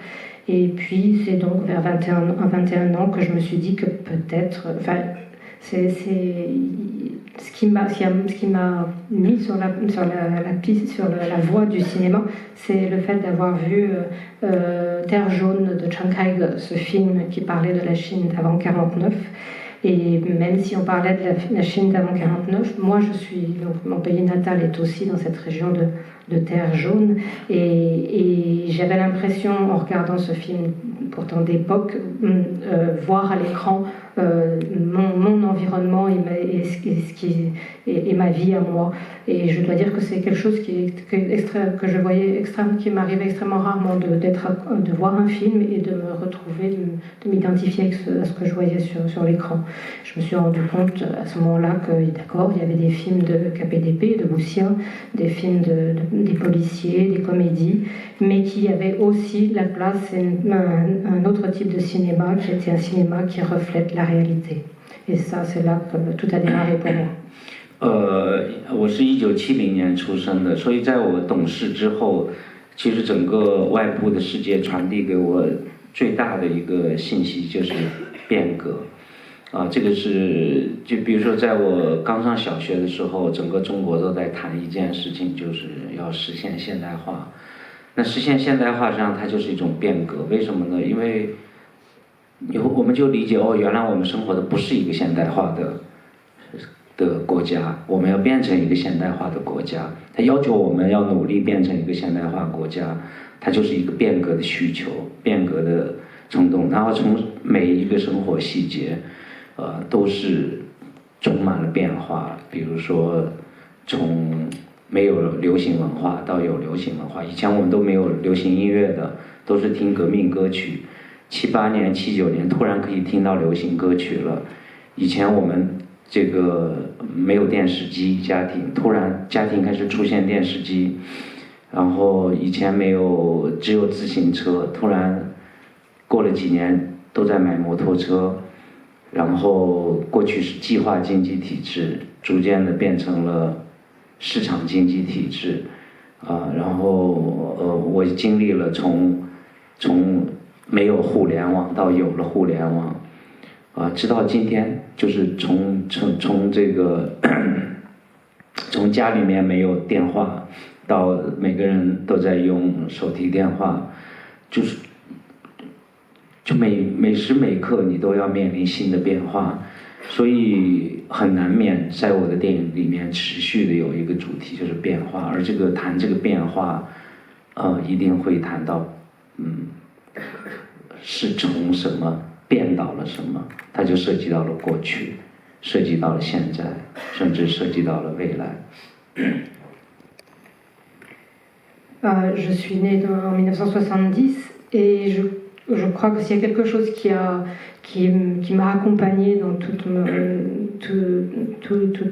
Et puis c'est donc vers 21 ans que je me suis dit que peut-être, enfin c'est ce qui m'a mis sur la piste, sur la voie du cinéma, c'est le fait d'avoir vu Terre jaune de Chiang Kai, ce film qui parlait de la Chine d'avant 49. Et même si on parlait de la Chine d'avant 49, moi donc mon pays natal est aussi dans cette région de terre jaune. Et j'avais l'impression, en regardant ce film, pourtant d'époque, voir à l'écran mon environnement et ma vie à moi. Et je dois dire que c'est quelque chose que je voyais qui m'arrivait extrêmement rarement, de voir un film et de me retrouver, de m'identifier à ce que je voyais sur l'écran. Je me suis rendu compte à ce moment-là que, d'accord, il y avait des films de KPDP, de Wuxia, des films des policiers, des comédies, mais qu'il y avait aussi la place, un autre type de cinéma qui était un cinéma qui reflète la réalité. Et ça, c'est là que tout a démarré pour moi. 我是1970年出生的，所以在我懂事之后，其实整个外部的世界传递给我最大的一个信息就是变革。这个是就比如说在我刚上小学的时候，整个中国都在谈一件事情，就是要实现现代化。那实现现代化实际上它就是一种变革，为什么呢？因为我们就理解原来我们生活的不是一个现代化的国家，我们要变成一个现代化的国家，它要求我们要努力变成一个现代化国家，它就是一个变革的需求，变革的冲动，然后从每一个生活细节，都是充满了变化。比如说，从没有流行文化到有流行文化，以前我们都没有流行音乐的，都是听革命歌曲。78年、79年突然可以听到流行歌曲了，以前我们这个没有电视机，突然家庭开始出现电视机，然后以前只有自行车，突然过了几年都在买摩托车，然后过去是计划经济体制，逐渐的变成了市场经济体制，然后我经历了从没有互联网到有了互联网。直到今天，就是从这个从家里面没有电话，到每个人都在用手提电话，就每时每刻你都要面临新的变化，所以很难免在我的电影里面持续的有一个主题就是变化，而谈这个变化，一定会谈到，是从什么变到了什么，它就涉及到了过去，涉及到了现在，甚至涉及到了未来。Je suis née en 1970 et je crois que s'il y a quelque chose qui m'a accompagnée dans toute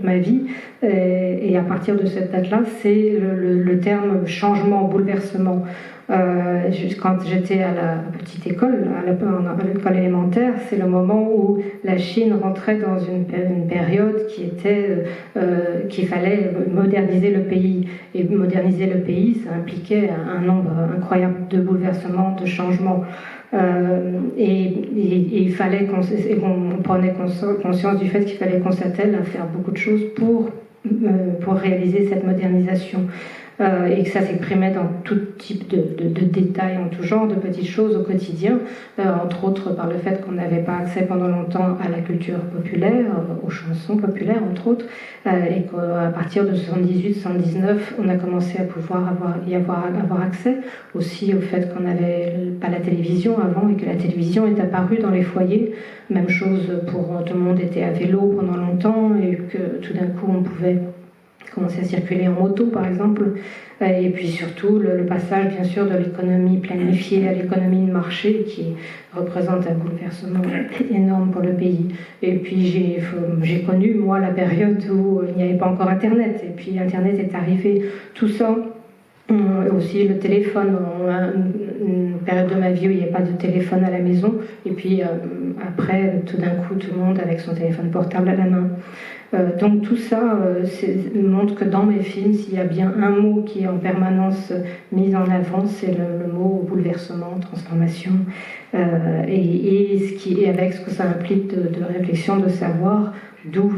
ma vie, et à partir de cette date-là, c'est le terme changement, bouleversement. Quand j'étais à la petite école, à l'école élémentaire, c'est le moment où la Chine rentrait dans une période qu'il fallait moderniser le pays. Et moderniser le pays, ça impliquait un nombre incroyable de bouleversements, de changements. Et il fallait qu'on prenait conscience du fait qu'il fallait qu'on s'attelle à faire beaucoup de choses pour réaliser cette modernisation. et que ça s'exprimait dans tout type de détails, en tout genre, de petites choses au quotidien, entre autres par le fait qu'on n'avait pas accès pendant longtemps à la culture populaire, aux chansons populaires entre autres, et qu'à partir de 78-79, on a commencé à pouvoir avoir accès aussi au fait qu'on n'avait pas la télévision avant et que la télévision est apparue dans les foyers. Même chose pour tout le monde était à vélo pendant longtemps et que tout d'un coup on pouvait commencer à circuler en moto par exemple. Et puis surtout le passage bien sûr de l'économie planifiée à l'économie de marché qui représente un bouleversement énorme pour le pays. Et puis j'ai connu moi la période où il n'y avait pas encore Internet et puis Internet est arrivé, tout ça. Aussi le téléphone, une période de ma vie où il n'y avait pas de téléphone à la maison et puis après tout d'un coup tout le monde avec son téléphone portable à la main. Donc tout ça montre que dans mes films, s'il y a bien un mot qui est en permanence mis en avant, c'est le mot bouleversement, transformation, et ce qui est avec ce que ça implique de réflexion, de savoir d'où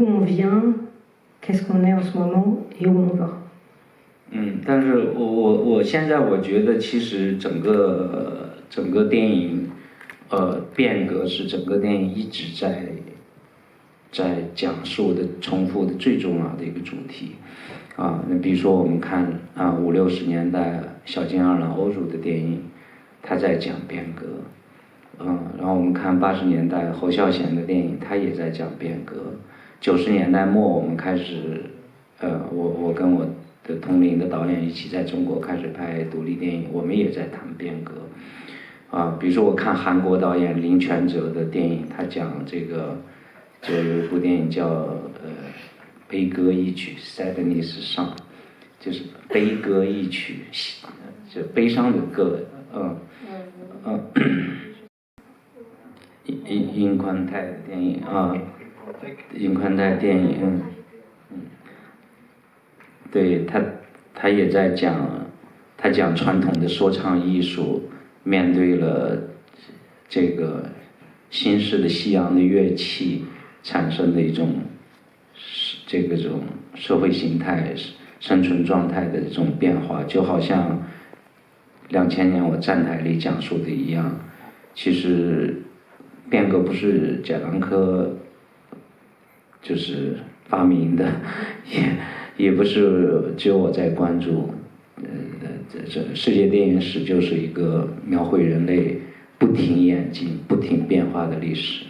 on vient, qu'est-ce qu'on est en ce moment et où on va. 但是我现在我觉得其实整个电影，变革是整个电影一直在讲述的、重复的最重要的一个主题，那比如说我们看50、60年代小津安二郎、欧洲的电影，他在讲变革，然后我们看80年代侯孝贤的电影，他也在讲变革。90年代末我们开始，我跟我的同龄的导演一起在中国开始拍独立电影，我们也在谈变革。比如说我看韩国导演林权哲的电影，他讲这个，就有一部电影叫悲歌一曲 Sadness Song， 就是悲歌一曲，就悲伤的歌，殷宽泰的电影殷宽泰电影，对他也在讲，他讲传统的说唱艺术面对了这个新式的西洋的乐器产生的一种这种社会形态、生存状态的这种变化，就好像2000年我站台里讲述的一样，其实变革不是贾樟柯就是发明的，也不是只有我在关注，这世界电影史就是一个描绘人类不停演进、不停变化的历史。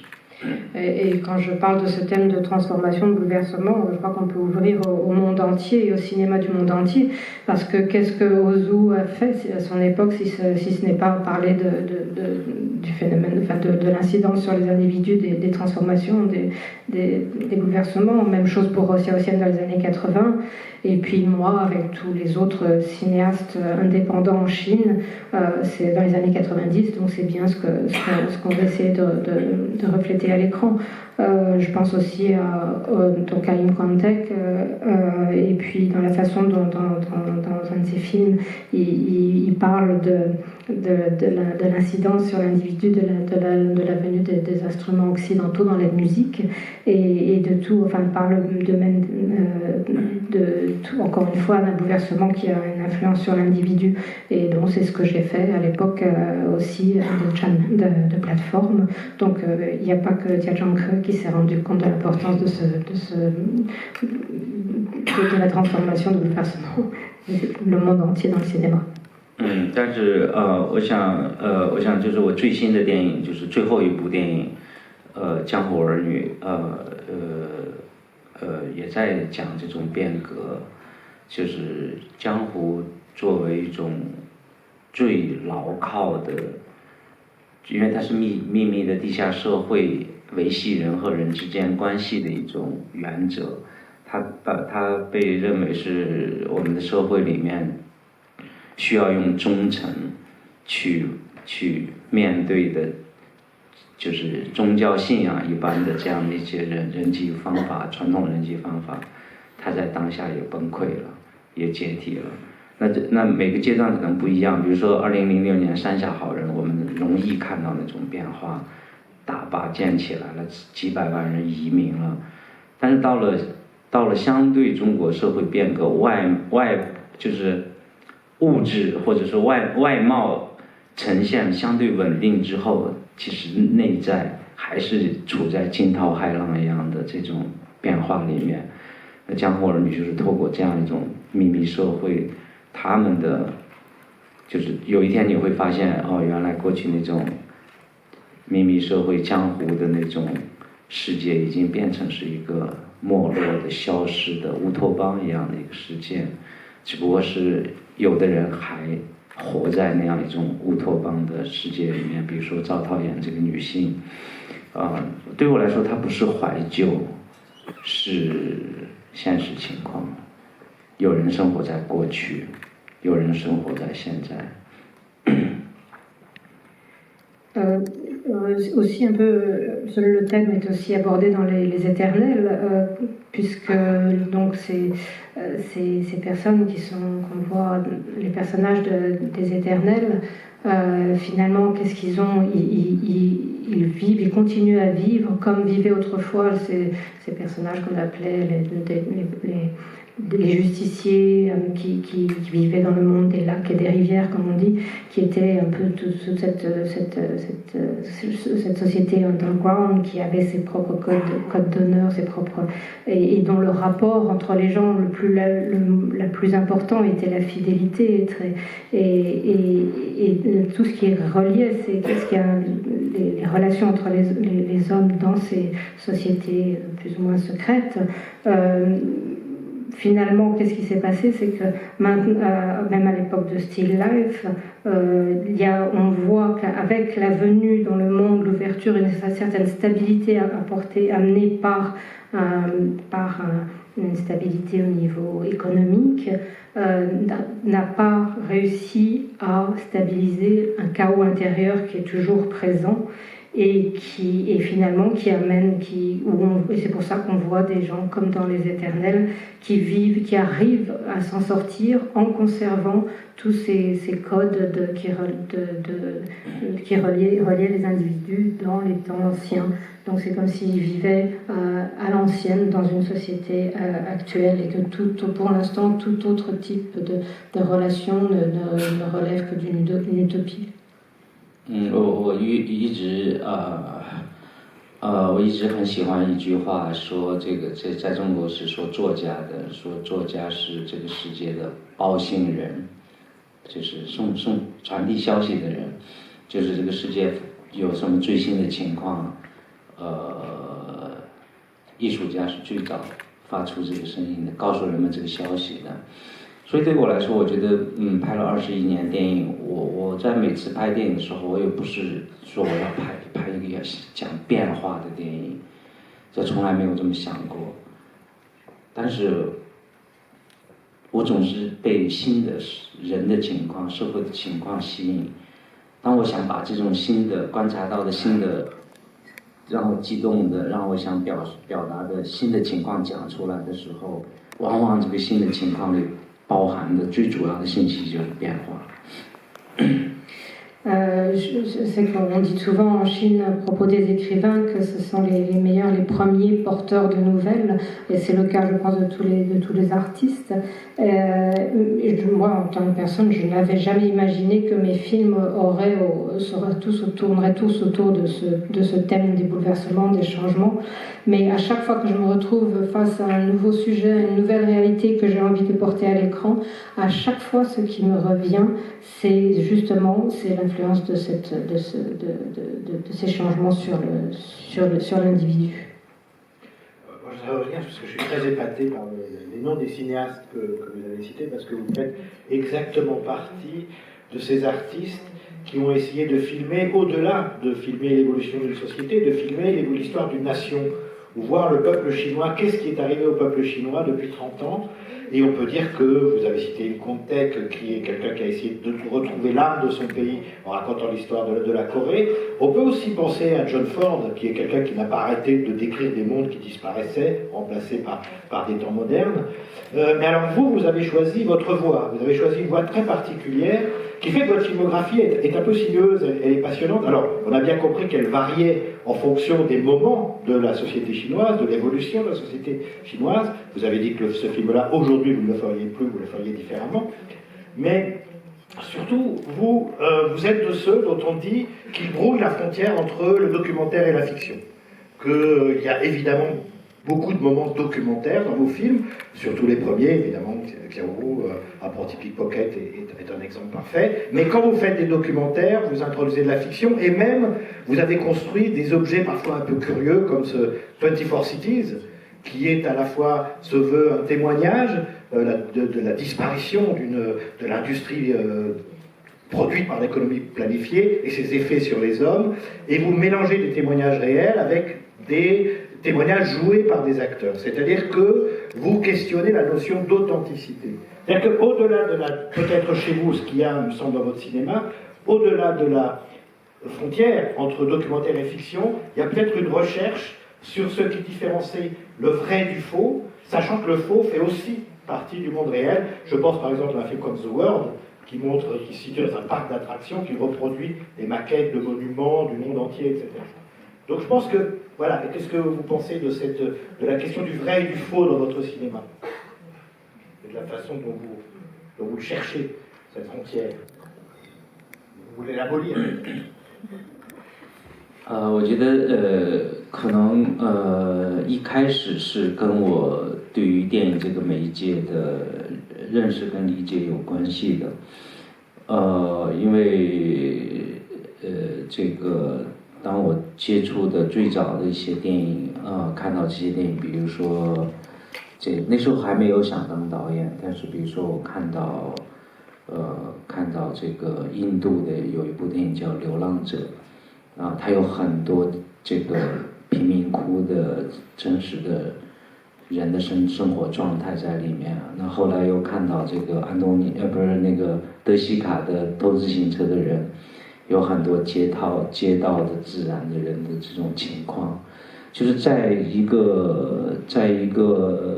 Et quand je parle de ce thème de transformation, de bouleversement, je crois qu'on peut ouvrir au monde entier et au cinéma du monde entier, parce que qu'est-ce que Ozu a fait à son époque, si ce n'est pas parler du phénomène, enfin de l'incidence sur les individus, des transformations, des bouleversements. Même chose pour Rossia Ossian dans les années 80. Et puis moi, avec tous les autres cinéastes indépendants en Chine, c'est dans les années 90, donc c'est bien ce qu'on va essayer de refléter à l'écran. Je pense aussi donc à Im Kwon-taek, et puis dans la façon dont dans un de ses films, il parle de l'incidence sur l'individu de la venue des instruments occidentaux dans la musique et de tout, enfin parle de tout, encore une fois d'un bouleversement qui a une influence sur l'individu, et donc c'est ce que j'ai fait à l'époque aussi de plateforme. Donc il n'y a pas que Dia Jang-keuk qui s'est rendu compte de l'importance de la transformation, de bouleversement, le monde entier dans le cinéma. 但是我想就是我最新的电影就是最后一部电影，江湖儿女，也在讲这种变革，就是江湖作为一种最牢靠的，因为它是秘密的地下社会维系人和人之间关系的一种原则，它被认为是我们的社会里面需要用忠诚去面对的，就是宗教信仰一般的这样的一些人际方法，传统人际方法，它在当下也崩溃了，也解体了。那每个阶段可能不一样，比如说2006年三峡好人，我们容易看到那种变化，大坝建起来了，几百万人移民了。但是到了相对中国社会变革就是物质或者说外貌呈现相对稳定之后，其实内在还是处在惊涛骇浪一样的这种变化里面。江湖儿女就是透过这样一种秘密社会，他们的就是有一天你会发现，哦，原来过去那种秘密社会江湖的那种世界已经变成是一个没落的、消失的乌托邦一样的一个世界，只不过是有的人还活在那样一种乌托邦的世界里面。比如说赵涛演这个女性，对我来说她不是怀旧，是现实情况。有人生活在过去，有人生活在现在。Aussi un peu, le thème est aussi abordé dans les éternels, puisque donc ces personnes qu'on voit, les personnages des éternels, finalement, qu'est-ce qu'ils ont? Ils vivent, ils continuent à vivre comme vivaient autrefois ces personnages qu'on appelait les justiciers qui vivaient dans le monde des lacs et des rivières, comme on dit, qui étaient un peu toute cette société underground qui avait ses propres codes d'honneur, ses propres et dont le rapport entre les gens la plus important était la fidélité et tout ce qui reliait, c'est qu'est-ce qu'il y a les relations entre les hommes dans ces sociétés plus ou moins secrètes. Finalement, qu'est-ce qui s'est passé? C'est que maintenant, même à l'époque de Still Life, on voit qu'avec la venue dans le monde, l'ouverture, une certaine stabilité amenée par une stabilité au niveau économique, n'a pas réussi à stabiliser un chaos intérieur qui est toujours présent et finalement qui amène, et c'est pour ça qu'on voit des gens comme dans les éternels qui arrivent à s'en sortir en conservant tous ces codes qui reliaient les individus dans les temps anciens. Donc c'est comme s'ils vivaient à l'ancienne dans une société actuelle et que pour l'instant tout autre type de relation ne relève que d'une utopie. 我一直很喜欢一句话，说这个在中国是说作家的，说作家是这个世界的包信人，就是传递消息的人，就是这个世界有什么最新的情况，艺术家是最早发出这个声音的，告诉人们这个消息的。所以对我来说，我觉得拍了21年电影，我在每次拍电影的时候，我也不是说我要拍一个讲变化的电影，这从来没有这么想过。但是我总是被新的人的情况、社会的情况吸引。当我想把这种新的观察到的新的让我激动的、让我想表达的新的情况讲出来的时候，往往这个新的情况里包含的最主要的信息就是变化。C'est qu'on dit souvent en Chine à propos des écrivains que ce sont les meilleurs, les premiers porteurs de nouvelles, et c'est le cas, je pense, de tous les artistes. Moi, en tant que personne, je n'avais jamais imaginé que mes films tourneraient tous autour de ce thème des bouleversements, des changements. Mais à chaque fois que je me retrouve face à un nouveau sujet, à une nouvelle réalité que j'ai envie de porter à l'écran, à chaque fois, ce qui me revient, c'est l'influence de ces changements sur l'individu. Moi, je voudrais revenir parce que je suis très épaté par les noms des cinéastes que vous avez cités, parce que vous faites exactement partie de ces artistes qui ont essayé de filmer, au-delà de filmer l'évolution d'une société, de filmer l'histoire d'une nation, ou voir le peuple chinois, qu'est-ce qui est arrivé au peuple chinois depuis 30 ans. Et on peut dire que, vous avez cité une Kontek, qui est quelqu'un qui a essayé de retrouver l'âme de son pays en racontant l'histoire de la Corée. On peut aussi penser à John Ford, qui est quelqu'un qui n'a pas arrêté de décrire des mondes qui disparaissaient, remplacés par des temps modernes. Mais alors vous avez choisi votre voie. Vous avez choisi une voie très particulière qui fait que votre filmographie est un peu sinueuse, elle est passionnante. Alors, on a bien compris qu'elle variait en fonction des moments de la société chinoise, de l'évolution de la société chinoise. Vous avez dit que ce film-là, aujourd'hui, vous ne le feriez plus, vous le feriez différemment. Mais surtout, vous êtes de ceux dont on dit qu'ils brouillent la frontière entre le documentaire et la fiction. Qu'il y a évidemment beaucoup de moments documentaires dans vos films, surtout les premiers, évidemment, Xiaowu, Apprenti Pickpocket est un exemple parfait. Mais quand vous faites des documentaires, vous introduisez de la fiction, et même, vous avez construit des objets parfois un peu curieux, comme ce 24 Cities, qui est à la fois, se veut un témoignage de la disparition de l'industrie produite par l'économie planifiée et ses effets sur les hommes, et vous mélangez des témoignages réels avec des témoignages joués par des acteurs. C'est-à-dire que vous questionnez la notion d'authenticité. C'est-à-dire qu'au-delà de peut-être chez vous, ce qu'il y a, me semble, dans votre cinéma, au-delà de la frontière entre documentaire et fiction, il y a peut-être une recherche sur ce qui différencie le vrai du faux, sachant que le faux fait aussi partie du monde réel. Je pense par exemple à un film comme The World, qui se situe dans un parc d'attractions, qui reproduit des maquettes de monuments du monde entier, etc. Donc je pense que, voilà, qu'est-ce que vous pensez de la question du vrai et du faux dans votre cinéma? Et de la façon dont vous le cherchez, cette frontière. Vous voulez l'abolir? 我觉得可能一开始是跟我对于电影这个媒介的认识跟理解有关系的，因为这个当我接触的最早的一些电影，看到这些电影，比如说那时候还没有想当导演，但是比如说我看到这个印度的有一部电影叫《流浪者》。它有很多这个贫民窟的真实的人的生活状态在里面。那后来又看到这个不是那个德西卡的偷自行车的人，有很多街道的自然的人的这种情况，就是在一个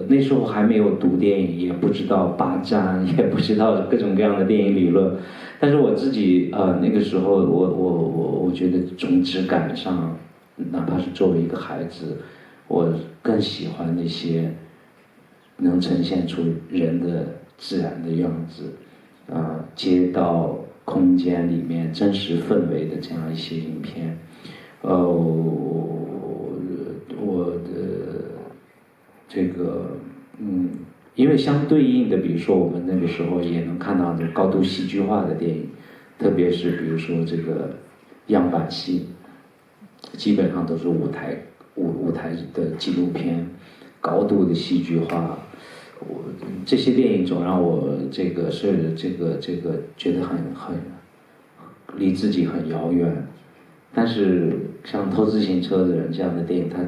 那时候还没有读电影，也不知道巴占，也不知道各种各样的电影理论。但是我自己那个时候我觉得从质感上，哪怕是作为一个孩子，我更喜欢那些能呈现出人的自然的样子，街道空间里面真实氛围的这样一些影片。我的这个因为相对应的，比如说我们那个时候也能看到高度戏剧化的电影，特别是比如说这个样板戏，基本上都是舞台的纪录片，高度的戏剧化。这些电影总让我觉得很离自己很遥远。但是像偷自行车的人这样的电影，他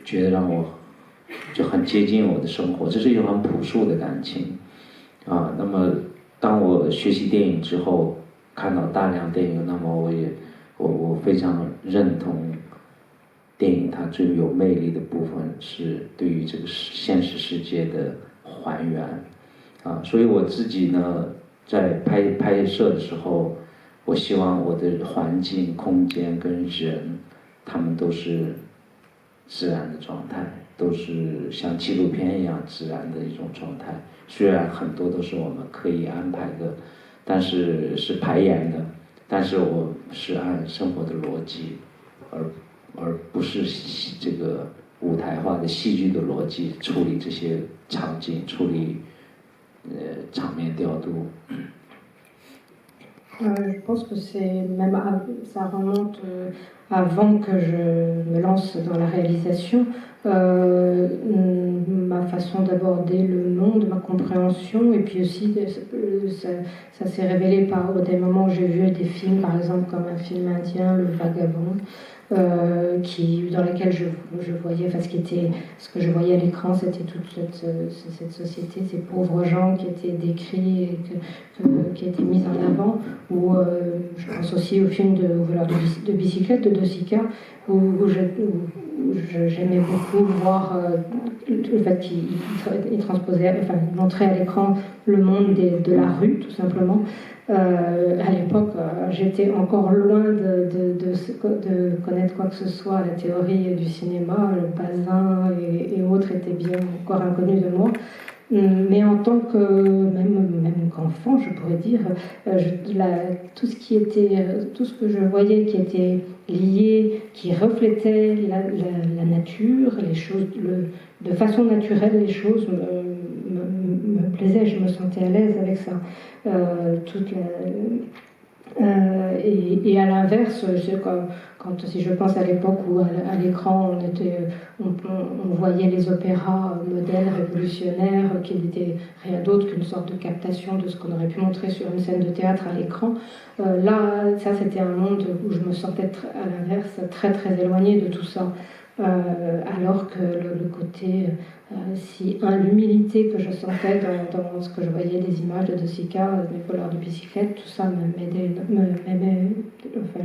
觉得让我就很接近我的生活，这是一种很朴素的感情那么当我学习电影之后，看到大量电影，那么我非常认同电影它最有魅力的部分是对于这个现实世界的还原所以我自己呢在拍摄的时候，我希望我的环境、空间跟人，他们都是自然的状态，都是像纪录片一样自然的一种状态。虽然很多都是我们刻意安排的，但是是排演的，但是我是按生活的逻辑，而不是这个舞台化的戏剧的逻辑处理这些场景，处理场面调度。Je pense que ça remonte avant que je me lance dans la réalisation. Ma façon d'aborder le monde, ma compréhension, et puis aussi ça s'est révélé par des moments où j'ai vu des films, par exemple comme un film indien, Le Vagabond, dans lequel je voyais, enfin ce que je voyais à l'écran, c'était toute cette société, ces pauvres gens qui étaient décrits et qui étaient mis en avant, ou je pense aussi au film de bicyclette de Dosika, où j'aimais beaucoup faut voir le fait qu'il transposait, enfin, montrait à l'écran le monde de la rue, tout simplement. À l'époque, j'étais encore loin de connaître quoi que ce soit. La théorie du cinéma, le Bazin et autres étaient bien encore inconnus de moi. Mais en tant que, même qu'enfant, je pourrais dire, tout ce que je voyais qui était lié, qui reflétait la nature, les choses, de façon naturelle, les choses me plaisaient, je me sentais à l'aise avec ça. Et à l'inverse, si je pense à l'époque où à l'écran on voyait les opéras modernes, révolutionnaires, qui n'étaient rien d'autre qu'une sorte de captation de ce qu'on aurait pu montrer sur une scène de théâtre à l'écran, là, ça c'était un monde où je me sentais à l'inverse très très éloignée de tout ça. Alors que le côté, l'humilité que je sentais dans ce que je voyais des images de Sica, des voleurs de bicyclette, tout ça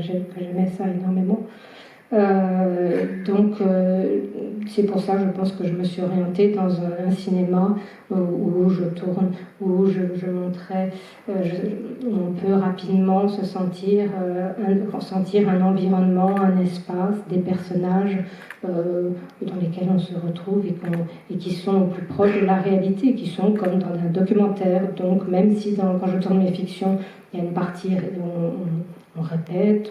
j'aimais ça énormément. Donc c'est pour ça, je pense que je me suis orientée dans un cinéma où je tourne, où je montrais, où on peut rapidement se sentir un environnement, un espace, des personnages dans lesquels on se retrouve et qui sont au plus proche de la réalité, qui sont comme dans un documentaire. Donc même si quand je tourne mes fictions, il y a une partie où on répète,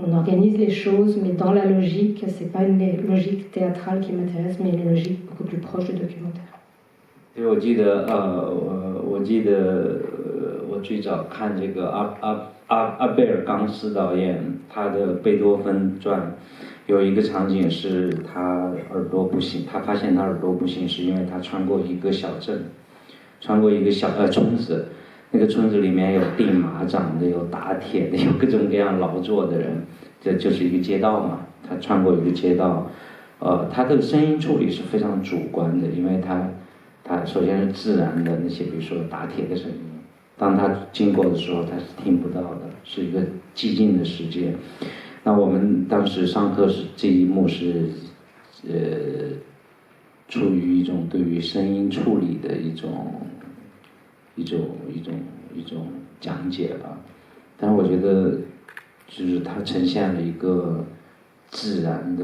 on organise les choses, mais dans la logique, c'est pas une logique théâtrale qui m'intéresse, mais une logique beaucoup plus proche du documentaire. 对，我记得我最早看这个阿贝尔冈斯导演他的《贝多芬传》，有一个场景是他耳朵不行，他发现他耳朵不行是因为他穿过一个小镇，穿过一个村子。那个村子里面有钉马掌的，有打铁的，有各种各样劳作的人，这就是一个街道嘛。他穿过一个街道，他的声音处理是非常主观的，因为他首先是自然的那些，比如说打铁的声音，当他经过的时候他是听不到的，是一个寂静的世界。那我们当时上课是这一幕是，出于一种对于声音处理的一种讲解吧，但是我觉得，就是它呈现了一个自然的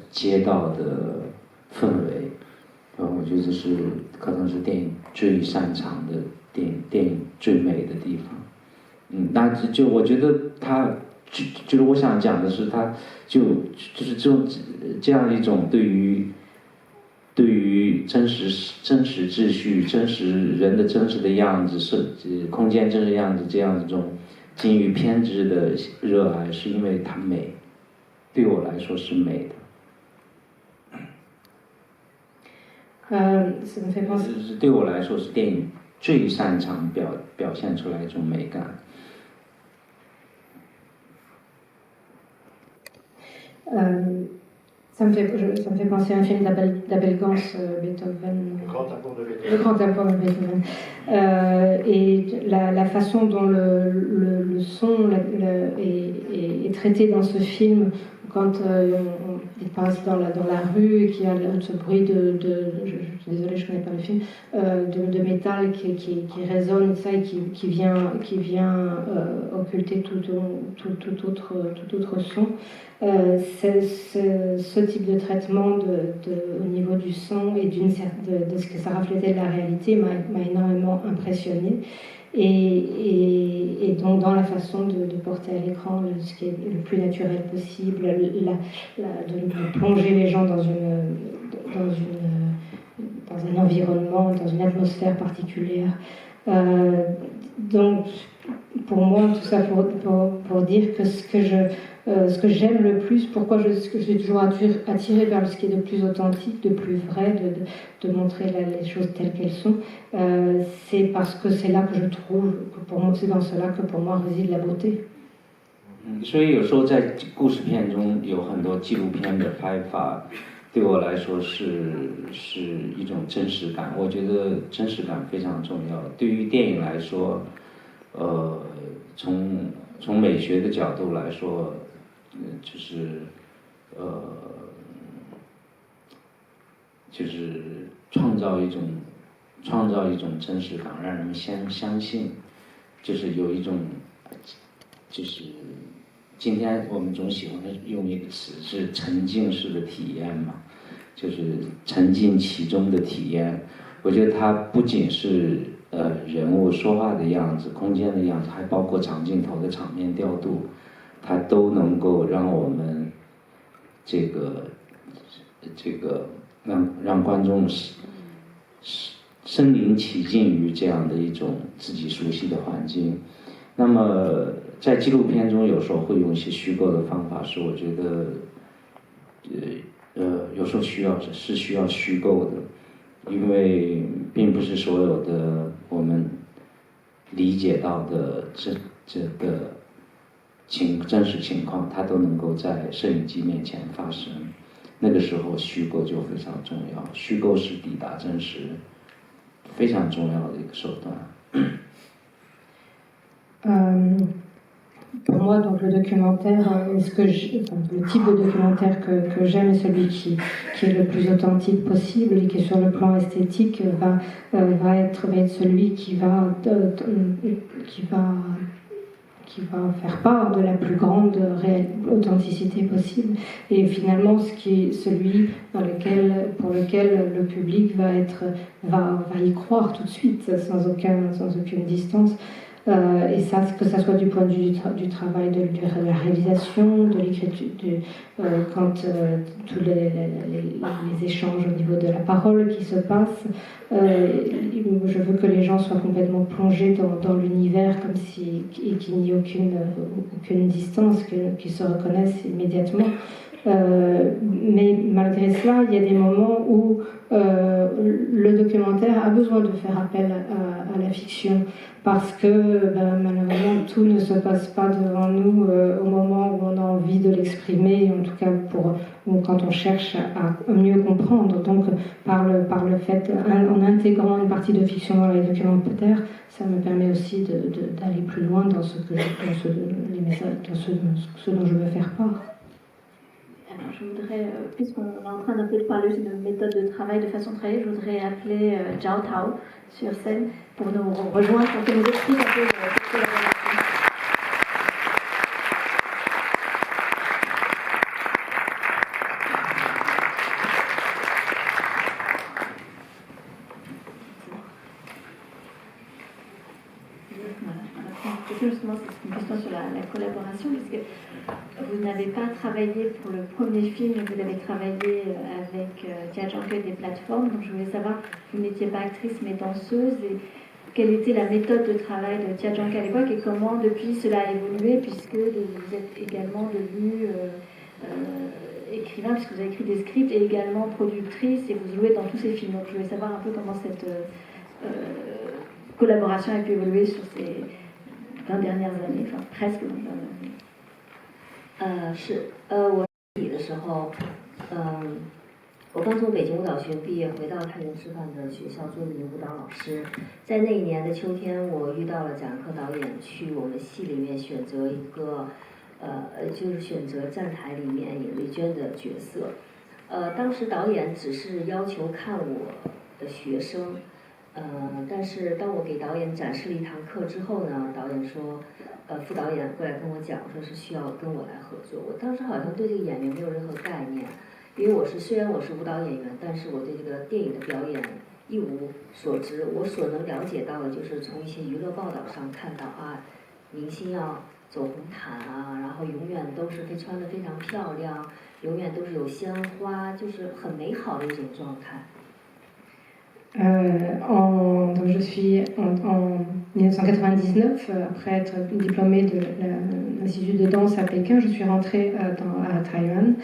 街道的氛围，我觉得这是可能是电影最擅长的电影最美的地方。那就我觉得它就是我想讲的是，它就是这样一种对于真实秩序、真实人的真实的样子、空间真实样子这样一种基于偏执的热爱，是因为它美，对我来说是美的。对我来说是电影最擅长表现出来一种美感。Ça me fait penser à un film d'Abel Gans, Beethoven. Le Grand Amour de Beethoven. Et la façon dont le son est traité dans ce film, quand il passe dans la rue et qu'il y a ce bruit je suis désolée, je ne connais pas le film, de métal qui résonne ça et qui vient occulter tout autre son. Ce type de traitement au niveau du son et de ce que ça reflétait de la réalité m'a énormément impressionnée. Et donc dans la façon de porter à l'écran ce qui est le plus naturel possible, de plonger les gens dans un environnement, dans une atmosphère particulière. Donc pour moi, tout ça pour dire que ce que j'aime le plus, pourquoi je suis toujours attirée vers ce qui est de plus authentique, de plus vrai, de montrer les choses telles qu'elles sont, c'est parce que c'est là que je trouve que c'est dans cela que pour moi réside la beauté. 所以有时候在故事片中有很多纪录片的拍法，对我来说是一种真实感。我觉得真实感非常重要。对于电影来说，从美学的角度来说，就是就是创造一种真实感，让人们相信，就是有一种，就是今天我们总喜欢用一个词是沉浸式的体验嘛，就是沉浸其中的体验。我觉得它不仅是人物说话的样子、空间的样子，还包括长镜头的场面调度，它都能够让我们这个让观众身临其境于这样的一种自己熟悉的环境。那么在纪录片中，有时候会用一些虚构的方法，是我觉得有时候需要虚构的。因为并不是所有的我们理解到的这个真实情况，它都能够在摄影机面前发生。那个时候虚构就非常重要，虚构是抵达真实非常重要的一个手段。Pour moi, donc le documentaire, le type de documentaire que j'aime est celui qui est le plus authentique possible et qui, sur le plan esthétique, va être celui qui va faire part de la plus grande authenticité possible. Et finalement, celui pour lequel le public va y croire tout de suite, sans aucune distance. Et ça, que ça soit du point de vue du travail de la réalisation, de l'écriture, quand tous les échanges au niveau de la parole qui se passent, je veux que les gens soient complètement plongés dans l'univers et qu'il n'y ait aucune distance, qu'ils se reconnaissent immédiatement. Mais malgré cela, il y a des moments où le documentaire a besoin de faire appel à la fiction, parce que malheureusement tout ne se passe pas devant nous au moment où on a envie de l'exprimer, en tout cas quand on cherche à mieux comprendre. Donc par le fait, en intégrant une partie de fiction dans les documentaires, ça me permet aussi d'aller plus loin dans ce dont je veux faire part. Alors, je voudrais, puisqu'on est en train d'un peu de parler aussi de méthode de travail, de façon de travailler, je voudrais appeler Zhao Tao sur scène pour nous rejoindre, pour qu'il nous explique un peu cette collaboration. Justement, c'est une question sur la collaboration, puisque vous n'avez pas travaillé pour le premier film, vous avez travaillé avec Tia Zhangke des plateformes, donc je voulais savoir, vous n'étiez pas actrice mais danseuse, et quelle était la méthode de travail de Tia Zhangke à l'époque, et comment depuis cela a évolué, puisque vous êtes également devenue écrivain, puisque vous avez écrit des scripts, et également productrice, et vous jouez dans tous ces films. Donc je voulais savoir un peu comment cette collaboration a pu évoluer sur ces 20 dernières années, enfin presque 20 dernières années. 是，我毕业的时候，我刚从北京舞蹈学院毕业，回到太原师范的学校做一名舞蹈老师。在那一年的秋天，我遇到了贾樟柯导演，去我们戏里面选择一个，就是选择站台里面尹瑞娟的角色。当时导演只是要求看我的学生。但是当我给导演展示了一堂课之后呢，导演说，副导演过来跟我讲，说是需要跟我来合作。我当时好像对这个演员没有任何概念，因为虽然我是舞蹈演员，但是我对这个电影的表演一无所知。我所能了解到的就是从一些娱乐报道上看到啊，明星要走红毯啊，然后永远都是穿得非常漂亮，永远都是有鲜花，就是很美好的一种状态。Donc je suis en 1999, après être diplômée de l'Institut de danse à Pékin, je suis rentrée à Taïwan,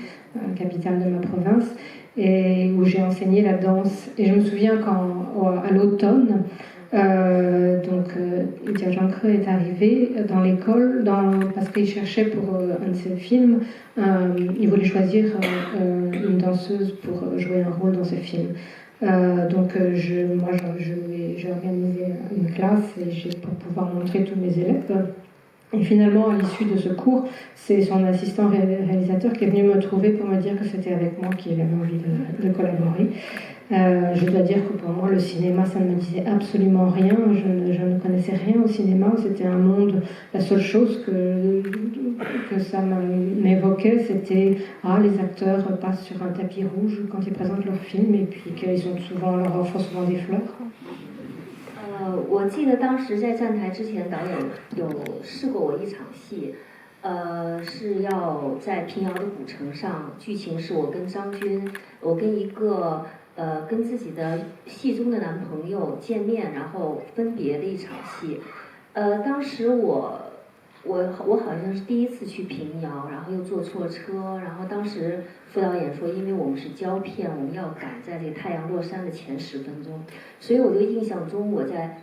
capitale de ma province, et où j'ai enseigné la danse. Et je me souviens à l'automne, Tia Zhangke est arrivé dans l'école parce qu'il cherchait pour un de ses films, il voulait choisir une danseuse pour jouer un rôle dans ce film. J'ai organisé une classe pour pouvoir montrer tous mes élèves. Et finalement, à l'issue de ce cours, c'est son assistant réalisateur qui est venu me trouver pour me dire que c'était avec moi qu'il avait envie de collaborer. Je dois dire que pour moi, le cinéma, ça ne me disait absolument rien. Je ne connaissais rien au cinéma. C'était un monde. La seule chose que ça m'évoquait, c'était les acteurs passent sur un tapis rouge quand ils présentent leur film et puis qu'ils ont souvent leur offre souvent des fleurs. 我记得当时在站台之前，导演有试过我一场戏，是要在平遥的古城上，剧情是我跟张军，我跟一个跟自己的戏中的男朋友见面，然后分别的一场戏。当时我好像是第一次去平遥，然后又坐错车，然后当时副导演说，因为我们是胶片，我们要赶在这个太阳落山的前10分钟，所以我就印象中我在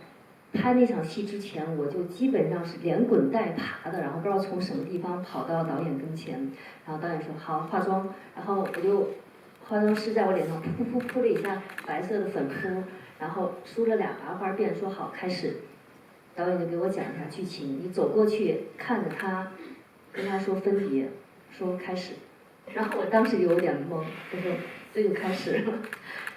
拍那场戏之前，我就基本上是连滚带爬的，然后不知道从什么地方跑到导演跟前，然后导演说好化妆，然后我就化妆师在我脸上扑了一下白色的粉扑，然后梳了2把花辫，说好开始。导演就给我讲一下剧情，你走过去看着他，跟他说分别，说开始，然后我当时有点懵，我说这就开始了，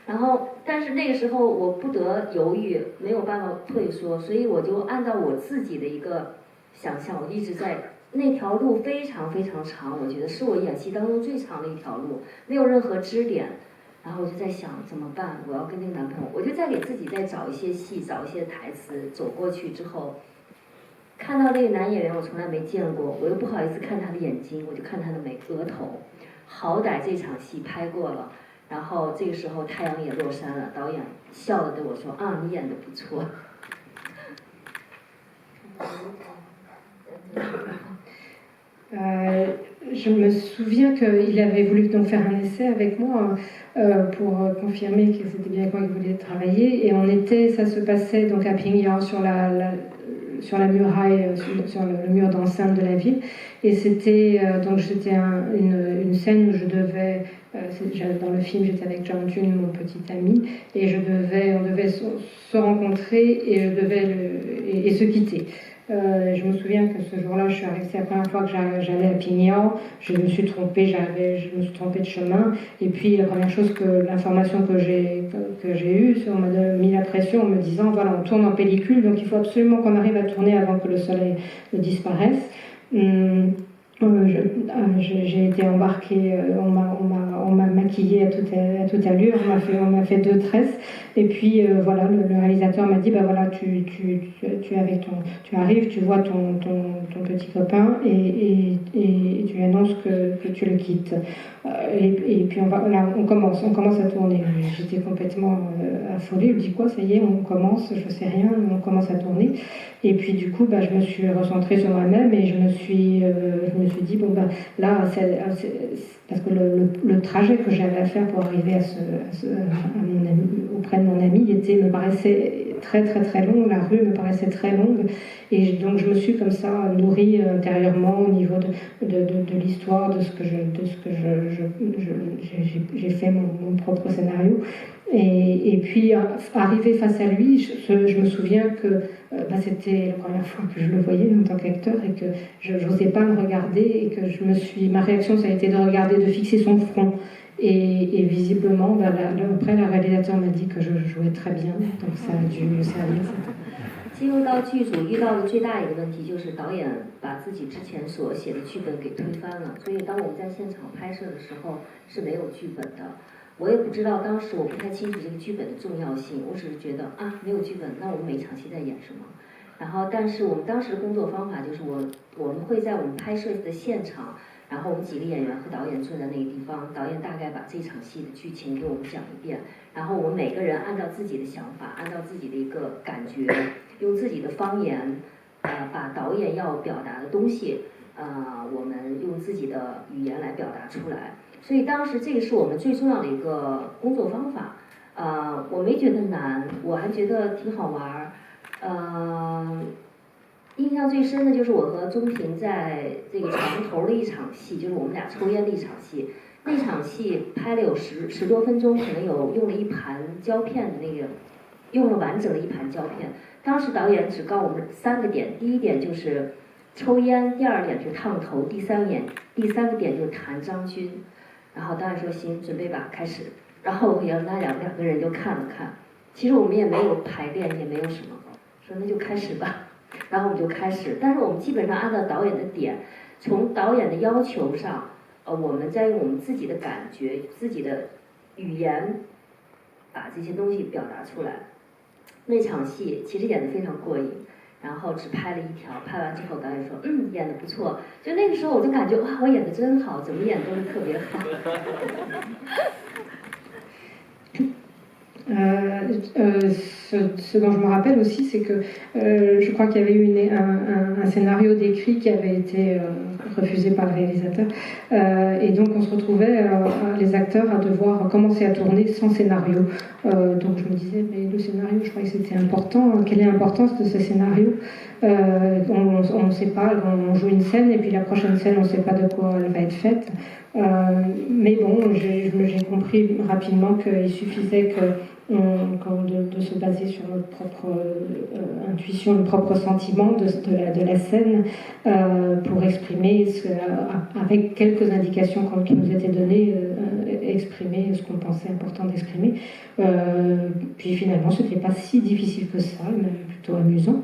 然后但是那个时候我不得犹豫，没有办法退缩，所以我就按照我自己的一个想象，我一直在那条路非常非常长，我觉得是我演戏当中最长的一条路，没有任何支点。然后我就在想怎么办？我要跟那个男朋友，我就在给自己再找一些戏，找一些台词。走过去之后，看到那个男演员，我从来没见过，我又不好意思看他的眼睛，我就看他的额头。好歹这场戏拍过了，然后这个时候太阳也落山了，导演笑着对我说：“啊，你演得不错。”Je me souviens qu'il avait voulu donc faire un essai avec moi pour confirmer que c'était bien avec moi qu'il voulait travailler. Et ça se passait donc à Pingyang sur la muraille, sur le mur d'enceinte de la ville. Et c'était une scène où je devais, dans le film j'étais avec John Jun, mon petit ami, et on devait se rencontrer et se quitter. Je me souviens que ce jour-là, c'est la première fois que j'allais à Pingyang, je me suis trompée de chemin, et puis l'information que j'ai eue, on m'a mis la pression en me disant, voilà, on tourne en pellicule, donc il faut absolument qu'on arrive à tourner avant que le soleil ne disparaisse. J'ai été embarquée, on m'a maquillée à toute allure, on m'a fait 2 tresses, et puis voilà, le réalisateur m'a dit, bah voilà, tu arrives, tu vois ton petit copain et tu lui annonces que tu le quittes. Et puis on commence à tourner. J'étais complètement affolée, je me dis quoi, ça y est, on commence, je sais rien, on commence à tourner. Et puis du coup, je me suis recentrée sur moi-même et je me suis dit, bon là, parce que le trajet que j'avais à faire pour arriver auprès de mon ami me paraissait très très très long, la rue me paraissait très longue, et donc je me suis comme ça nourrie intérieurement au niveau de l'histoire, de ce que j'ai fait mon propre scénario. Et puis, arrivé face à lui, je me souviens que c'était la première fois que je le voyais en tant qu'acteur et que je n'osais pas le regarder et que ma réaction, ça a été de fixer son front. Et visiblement, après, le réalisateur m'a dit que je jouais très bien, donc ça a dû servir. 进入到剧组遇到的最大一个问题就是导演把自己之前所写的剧本给推翻了，所以当我们在现场拍摄的时候是没有剧本的。我也不知道，当时我不太清楚这个剧本的重要性，我只是觉得没有剧本，那我们每一场戏在演什么？然后，但是我们当时的工作方法就是我们会在我们拍摄的现场，然后我们几个演员和导演坐在那个地方，导演大概把这场戏的剧情给我们讲一遍，然后我们每个人按照自己的想法，按照自己的一个感觉，用自己的方言，把导演要表达的东西，我们用自己的语言来表达出来。所以当时这个是我们最重要的一个工作方法，我没觉得难，我还觉得挺好玩儿。印象最深的就是我和钟平在这个床头的一场戏，就是我们俩抽烟的一场戏。那场戏拍了有十多分钟，可能用了一盘胶片的用了完整的一盘胶片。当时导演只告我们3个点，第一点就是抽烟，第2点是烫头，第3个点就是弹张军。然后导演说行，准备吧，开始。然后我让他两个人就看了看，其实我们也没有排练，也没有什么，说那就开始吧。然后我们就开始，但是我们基本上按照导演的点，从导演的要求上，我们在用我们自己的感觉、自己的语言，把这些东西表达出来。那场戏其实演得非常过瘾。然后只拍了1条，拍完之后导演说，演得不错。就那个时候我就感觉哇，我演得真好，怎么演都是特别好。Ce dont je me rappelle aussi, c'est que je crois qu'il y avait eu un scénario d'écrit qui avait été refusé par le réalisateur. Et donc on se retrouvait, les acteurs, à devoir commencer à tourner sans scénario. Donc je me disais, mais le scénario, je croyais que c'était important. Quelle est l'importance de ce scénario? On ne sait pas, on joue une scène et puis la prochaine scène, on ne sait pas de quoi elle va être faite. Mais bon, j'ai compris rapidement qu'il suffisait de se baser sur notre propre intuition, notre propre sentiment de la scène pour exprimer, avec quelques indications qui nous étaient données, exprimer ce qu'on pensait important d'exprimer. Puis finalement, ce n'était pas si difficile que ça, même plutôt amusant.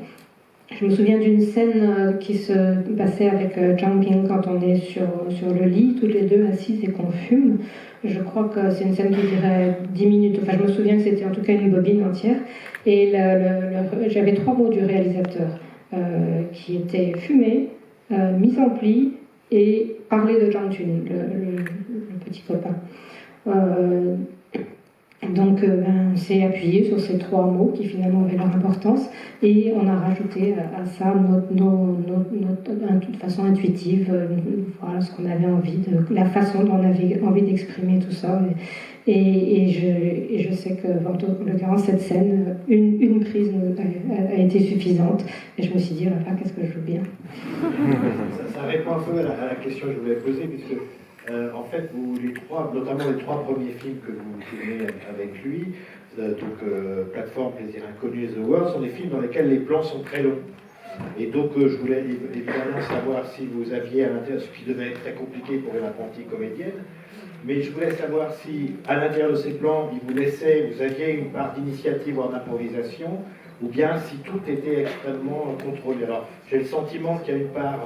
Je me souviens d'une scène qui se passait avec Zhang Ping quand on est sur le lit, toutes les deux assises et qu'on fume. Je crois que c'est une scène qui durait 10 minutes. Enfin, je me souviens que c'était en tout cas une bobine entière. Et j'avais 3 mots du réalisateur qui étaient fumer, mise en pli et parler de Zhang Chun, le petit copain. Donc on s'est appuyé sur ces 3 mots qui finalement avaient leur importance et on a rajouté à ça de façon intuitive, voilà ce qu'on avait envie, la façon dont on avait envie d'exprimer tout ça. Et je sais que en l'occurrence cette scène, une prise a été suffisante et je me suis dit, là, qu'est-ce que je joue bien. Ça répond un peu à la question que je voulais poser, puisque en fait, notamment les 3 premiers films que vous filmez avec lui, Plateforme, Plaisir Inconnu et The World, sont des films dans lesquels les plans sont très longs. Et donc, je voulais évidemment savoir si vous aviez à l'intérieur, ce qui devait être très compliqué pour une apprentie comédienne, mais je voulais savoir si, à l'intérieur de ces plans, vous aviez une part d'initiative ou d'improvisation, ou bien si tout était extrêmement contrôlé. Alors, j'ai le sentiment qu'il y a une part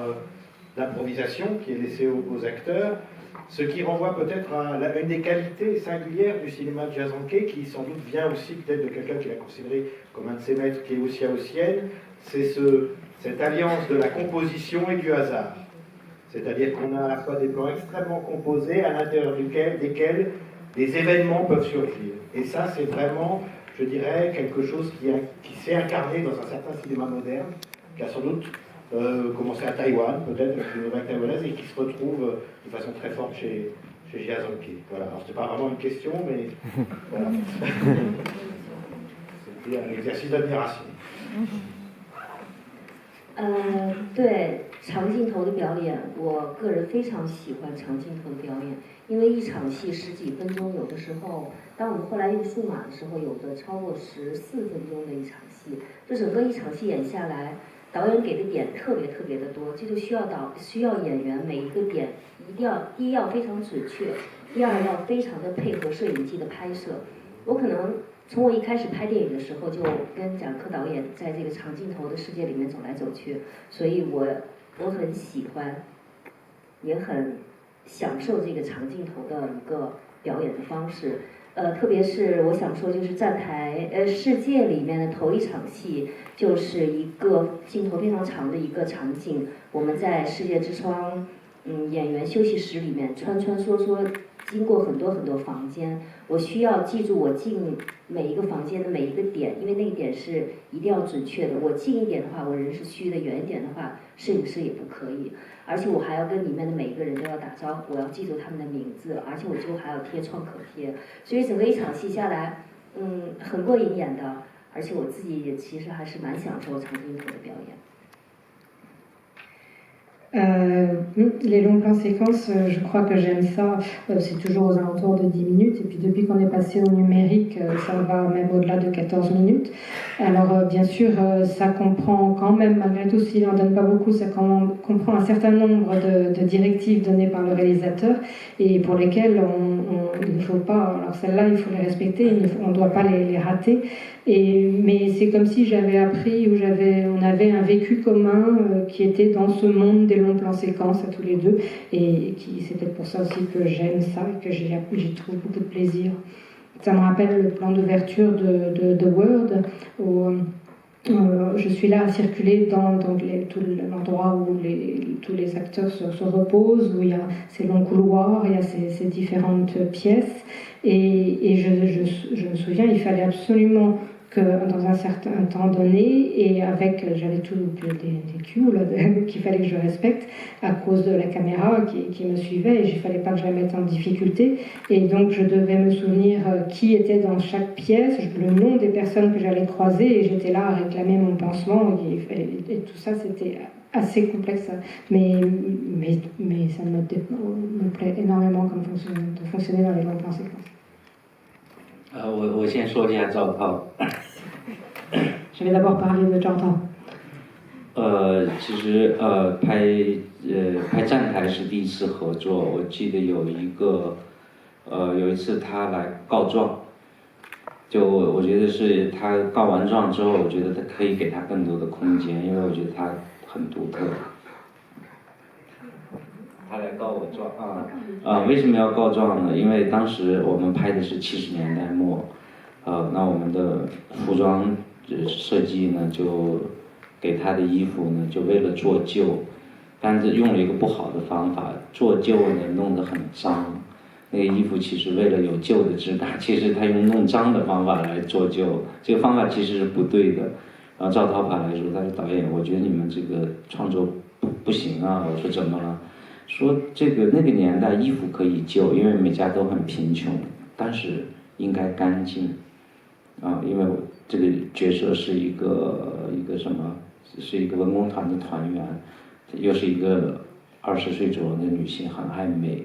d'improvisation qui est laissée aux acteurs, ce qui renvoie peut-être à une des qualités singulières du cinéma de Jazzanké, qui sans doute vient aussi peut-être de quelqu'un qui l'a considéré comme un de ses maîtres, qui est aussi haussienne, c'est cette alliance de la composition et du hasard. C'est-à-dire qu'on a à la fois des plans extrêmement composés, à l'intérieur desquels des événements peuvent surgir. Et ça, c'est vraiment, je dirais, quelque chose qui s'est incarné dans un certain cinéma moderne, qui a sans doute commencé à Taïwan, peut-être, avec une vague taïwanaise, et qui se retrouve de façon très forte chez Jazzanké. Voilà. Alors, c'est pas vraiment une question, mais voilà. C'était un exercice d'admiration. 对长镜头的表演，我个人非常喜欢长镜头的表演，因为一场戏10几分钟，有的时候，当我们后来用数码的时候，有的超过14分钟的一场戏，就整个一场戏演下来，导演给的点特别的多，这就需要演员每一个点第一要非常准确，第二要非常的配合摄影机的拍摄。我可能从我一开始拍电影的时候，就跟蒋科导演在这个长镜头的世界里面走来走去，所以我很喜欢，也很享受这个长镜头的一个表演的方式。特别是我想说，就是站台世界里面的头一场戏，就是一个镜头非常长的一个场景，我们在世界之窗，演员休息室里面穿梭，经过很多房间，我需要记住我进每一个房间的每一个点，因为那个点是一定要准确的。我近一点的话，我人是虚的；远一点的话，摄影师也不可以。而且我还要跟里面的每一个人都要打招呼，我要记住他们的名字，而且我最后还要贴创可贴。所以整个一场戏下来，很过瘾演的，而且我自己也其实还是蛮享受长镜头的表演。Les longs plans séquences, je crois que j'aime ça, c'est toujours aux alentours de 10 minutes, et puis depuis qu'on est passé au numérique, ça va même au-delà de 14 minutes. Alors bien sûr, ça comprend quand même, malgré tout, s'il n'en donne pas beaucoup, ça comprend un certain nombre de directives données par le réalisateur, et pour lesquelles il ne faut pas, alors celles-là, il faut les respecter, on ne doit pas les rater. Mais c'est comme si j'avais appris, ou on avait un vécu commun qui était dans ce monde des longs plans séquences à tous les deux, et c'est peut-être pour ça aussi que j'aime ça et que j'y trouve beaucoup de plaisir. Ça me rappelle le plan d'ouverture de The World, où je suis là à circuler dans tout l'endroit où tous les acteurs se reposent, où il y a ces longs couloirs, il y a ces différentes pièces, et je me souviens, il fallait absolument que dans un certain temps donné, et j'avais tout des cues qu'il fallait que je respecte à cause de la caméra qui me suivait, et il ne fallait pas que je la mette en difficulté, et donc je devais me souvenir qui était dans chaque pièce, le nom des personnes que j'allais croiser, et j'étais là à réclamer mon pansement, et tout ça c'était assez complexe, mais ça me plaît énormément de fonctionner dans les longs plans séquences. 我先说一下赵涛。Je vais d'abord parler de Zhao Tao. 其实拍站台是第一次合作，我记得有一次他来告状，就我觉得是他告完状之后，我觉得他可以给他更多的空间，因为我觉得他很独特。他来告我状为什么要告状呢？因为当时我们拍的是70年代末，那我们的服装设计呢，就给他的衣服呢，就为了做旧，但是用了一个不好的方法，做旧呢弄得很脏。那个衣服其实为了有旧的质感，其实他用弄脏的方法来做旧，这个方法其实是不对的。然后赵涛跑来说，他说导演，我觉得你们这个创作不行啊。我说怎么了？说那个年代衣服可以旧，因为每家都很贫穷，但是应该干净因为这个角色是一个什么？是一个文工团的团员，又是一个20岁左右的女性，很爱美。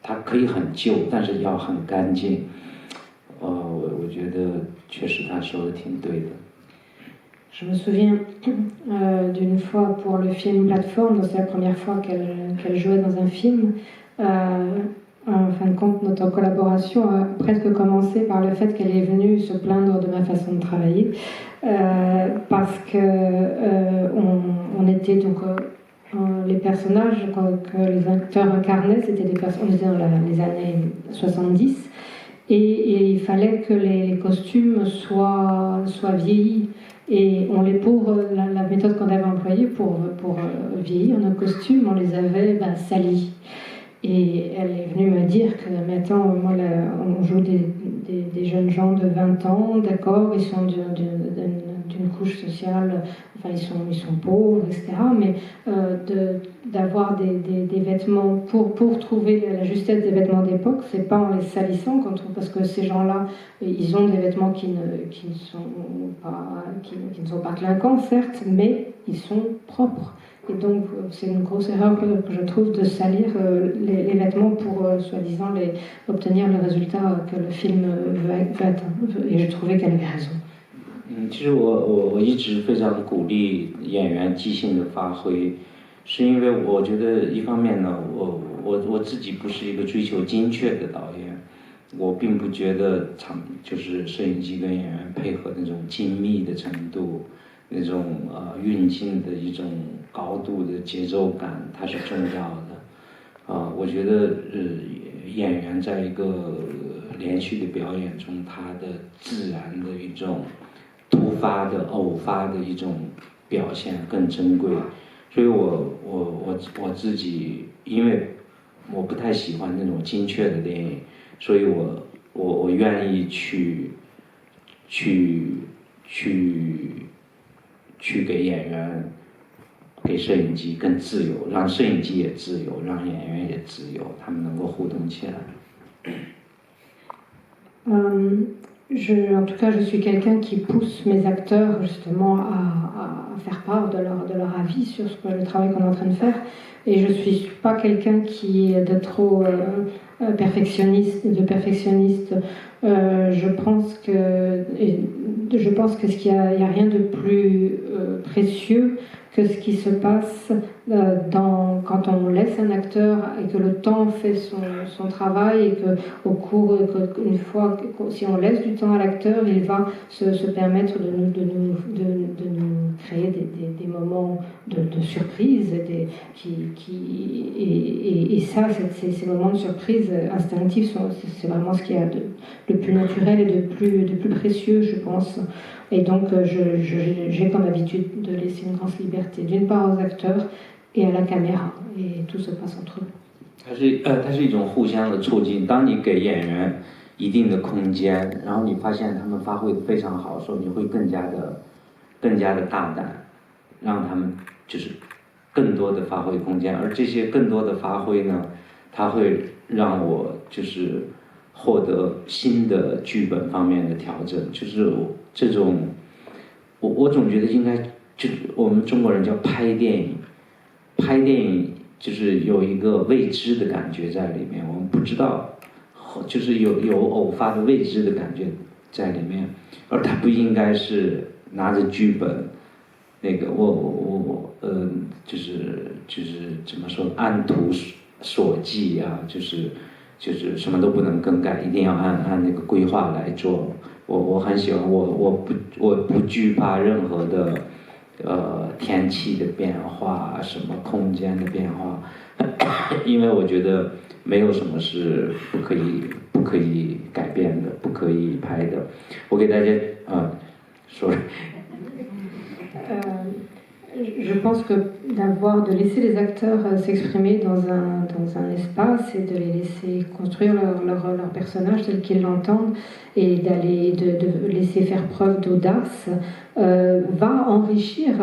她可以很旧，但是要很干净。我觉得确实她说的挺对的。Je me souviens d'une fois pour le film Plateforme, c'est la première fois qu'elle jouait dans un film. En fin de compte, notre collaboration a presque commencé par le fait qu'elle est venue se plaindre de ma façon de travailler, parce que on était donc les personnages que les acteurs incarnaient, c'était des personnes, on était dans les années 70, et il fallait que les costumes soient vieillis. Et pour la méthode qu'on avait employée pour vieillir nos costumes, on les avait salis. Et elle est venue me dire que maintenant, moi, on joue des jeunes gens de 20 ans, d'accord, ils sont d'une couche sociale, enfin ils sont pauvres, etc. Mais d'avoir des vêtements pour trouver la justesse des vêtements d'époque, c'est pas en les salissant, parce que ces gens-là, ils ont des vêtements qui ne sont pas clinquants, certes, mais ils sont propres. Et donc, c'est une grosse erreur que je trouve de salir les vêtements pour, soi-disant, obtenir le résultat que le film veut atteindre. Et je trouvais qu'elle avait raison. 其实我一直非常鼓励演员即兴的发挥，是因为我觉得一方面呢，我自己不是一个追求精确的导演，我并不觉得就是摄影机跟演员配合那种精密的程度，那种运镜的一种高度的节奏感，它是重要的。我觉得演员在一个连续的表演中，他的自然的一种突发的偶发的一种表现更珍贵。所以我自己，因为我不太喜欢那种精确的电影，所以我愿意去给演员、给摄影机更自由，让摄影机也自由，让演员也自由，他们能够互动起来。En tout cas, je suis quelqu'un qui pousse mes acteurs justement à faire part de leur avis sur le travail qu'on est en train de faire. Et je ne suis pas quelqu'un qui est de trop perfectionniste. Je pense que il y a rien de plus précieux que ce qui se passe quand on laisse un acteur et que le temps fait son travail et que au cours, une fois, si on laisse du temps à l'acteur, il va se permettre de nous créer des moments de surprise et ça, ces moments de surprise instinctifs, c'est vraiment ce qu'il y a le plus naturel et de plus précieux, je pense. Et donc, j'ai comme habitude de laisser une grande liberté, d'une part aux acteurs et à la caméra, et tout se passe entre eux. 它是一种互相的促进。当你给演员一定的空间，然后你发现他们发挥得非常好的时候，你会更加的大胆，让他们就是更多的发挥空间。而这些更多的发挥呢，它会让我就是获得新的剧本方面的调整，就是这种，我总觉得应该就是我们中国人叫拍电影，拍电影就是有一个未知的感觉在里面，我们不知道，就是有偶发的未知的感觉在里面，而它不应该是拿着剧本，那个就是怎么说按图索骥啊，就是什么都不能更改，一定要按那个规划来做。我很喜欢，我不惧怕任何的天气的变化，什么空间的变化，因为我觉得没有什么是不可以改变的，不可以拍的。我给大家说。Je pense que de laisser les acteurs s'exprimer dans un espace et de les laisser construire leur personnage tel qu'ils l'entendent et de laisser faire preuve d'audace va enrichir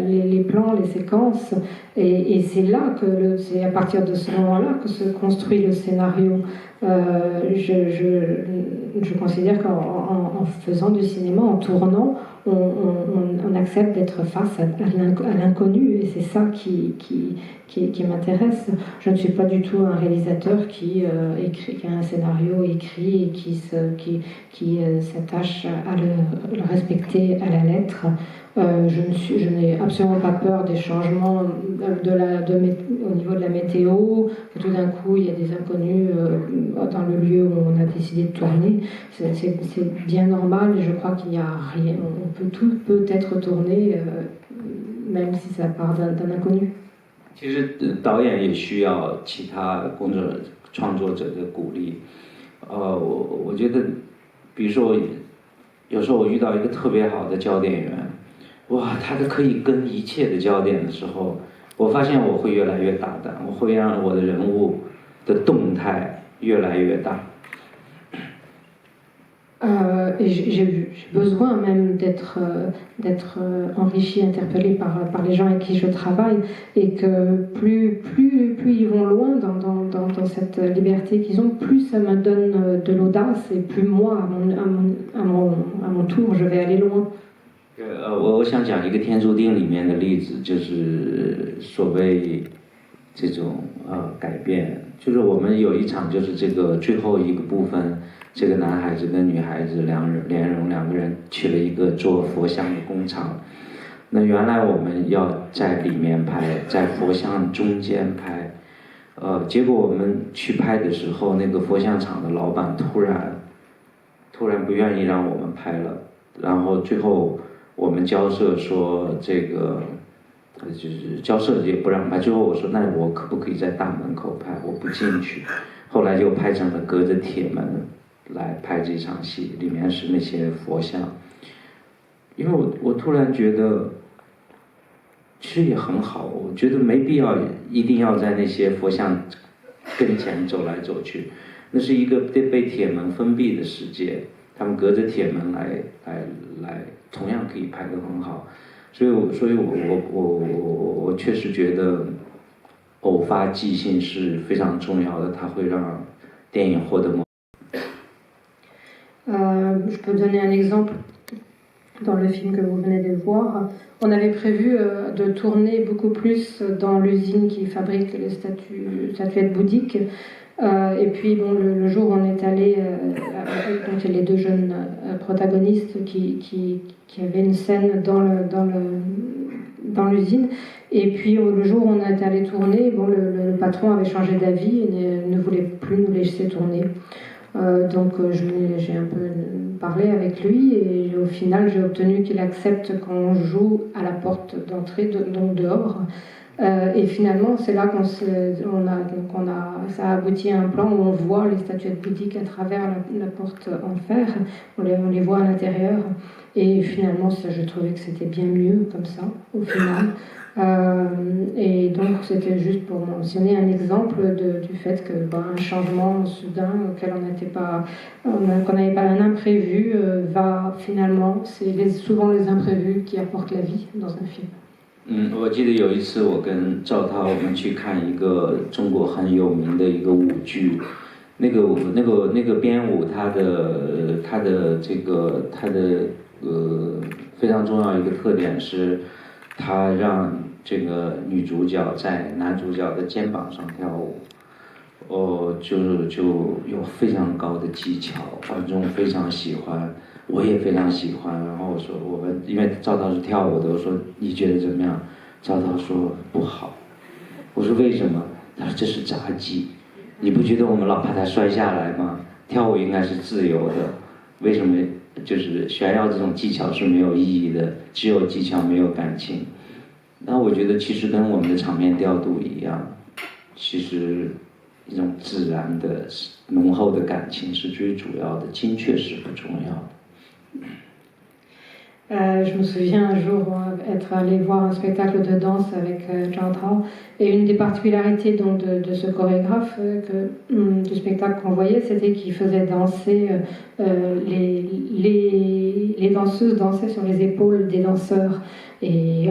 les plans, les séquences et c'est à partir de ce moment-là que se construit le scénario. Je considère qu'en faisant du cinéma, en tournant, on accepte d'être face à l'inconnu et c'est ça qui m'intéresse. Je ne suis pas du tout un réalisateur qui a un scénario écrit et qui s'attache à le respecter à la lettre. Je n'ai absolument pas peur des changements au niveau de la météo, que tout d'un coup il y a des inconnus dans le lieu où on a décidé de tourner. C'est bien normal et je crois qu'il n'y a rien. Tout peut être tourné, même si ça part d'un inconnu. 其实导演也需要其他创作者的鼓励。我觉得，比如说有时候我遇到一个特别好的焦点员，哇，他可以跟一切的焦点的时候，我发现我会越来越大胆，我会让我的人物的动态越来越大。Et j'ai besoin même d'être enrichi, interpellé par les gens avec qui je travaille et que plus ils vont loin dans cette liberté qu'ils ont, plus ça me donne de l'audace et plus moi, à mon tour, je vais aller loin. 我想讲一个《天注定》里面的例子，就是所谓这种改变，就是我们有一场就是这个最后一个部分。这个男孩子跟女孩子两个人去了一个做佛像的工厂。那原来我们要在里面拍，在佛像中间拍，结果我们去拍的时候，那个佛像厂的老板突然不愿意让我们拍了，然后最后我们交涉说这个就是交涉也不让拍，最后我说那我可不可以在大门口拍，我不进去，后来就拍成了隔着铁门来拍这场戏，里面是那些佛像。因为我突然觉得其实也很好，我觉得没必要一定要在那些佛像跟前走来走去，那是一个被铁门封闭的世界，他们隔着铁门来同样可以拍得很好。所以我确实觉得偶发即兴是非常重要的，它会让电影获得。Je peux donner un exemple. dans le film que vous venez de voir. On avait prévu de tourner beaucoup plus dans l'usine qui fabrique les statuettes bouddhiques. Et puis bon, le jour où on est allé, donc les deux jeunes protagonistes qui avaient une scène dans l'usine. Et puis le jour où on est allé tourner, bon, le patron avait changé d'avis et ne voulait plus nous laisser tourner. Donc j'ai un peu parlé avec lui et au final j'ai obtenu qu'il accepte qu'on joue à la porte d'entrée, donc dehors. Et finalement c'est là ça a abouti à un plan où on voit les statuettes bouddhiques à travers la porte en fer, on les voit à l'intérieur. Et finalement je trouvais que c'était bien mieux comme ça au final. Et donc c'était juste pour mentionner un exemple du fait que un changement soudain auquel qu'on n'avait pas un imprévu va finalement, c'est souvent les imprévus qui apportent la vie dans un film. 我记得有一次我跟赵涛我们去看一个中国很有名的一个舞剧，那个编舞它的非常重要一个特点是，它让这个女主角在男主角的肩膀上跳舞，就有非常高的技巧，观众非常喜欢，我也非常喜欢。然后我说因为赵涛是跳舞的，我说你觉得怎么样？赵涛说不好。我说为什么？他说这是杂技，你不觉得我们老怕他摔下来吗？跳舞应该是自由的，为什么就是炫耀这种技巧是没有意义的？只有技巧没有感情。那我觉得其实跟我们的场面调度一样，其实一种自然的浓厚的感情是最主要的，精确是不重要的。Je me souviens un jour être allé voir un spectacle de danse avec Zhao Tao, et une des particularités donc de ce chorégraphe du spectacle qu'on voyait, c'était qu'il faisait danser les danseuses dansaient sur les épaules des danseurs, et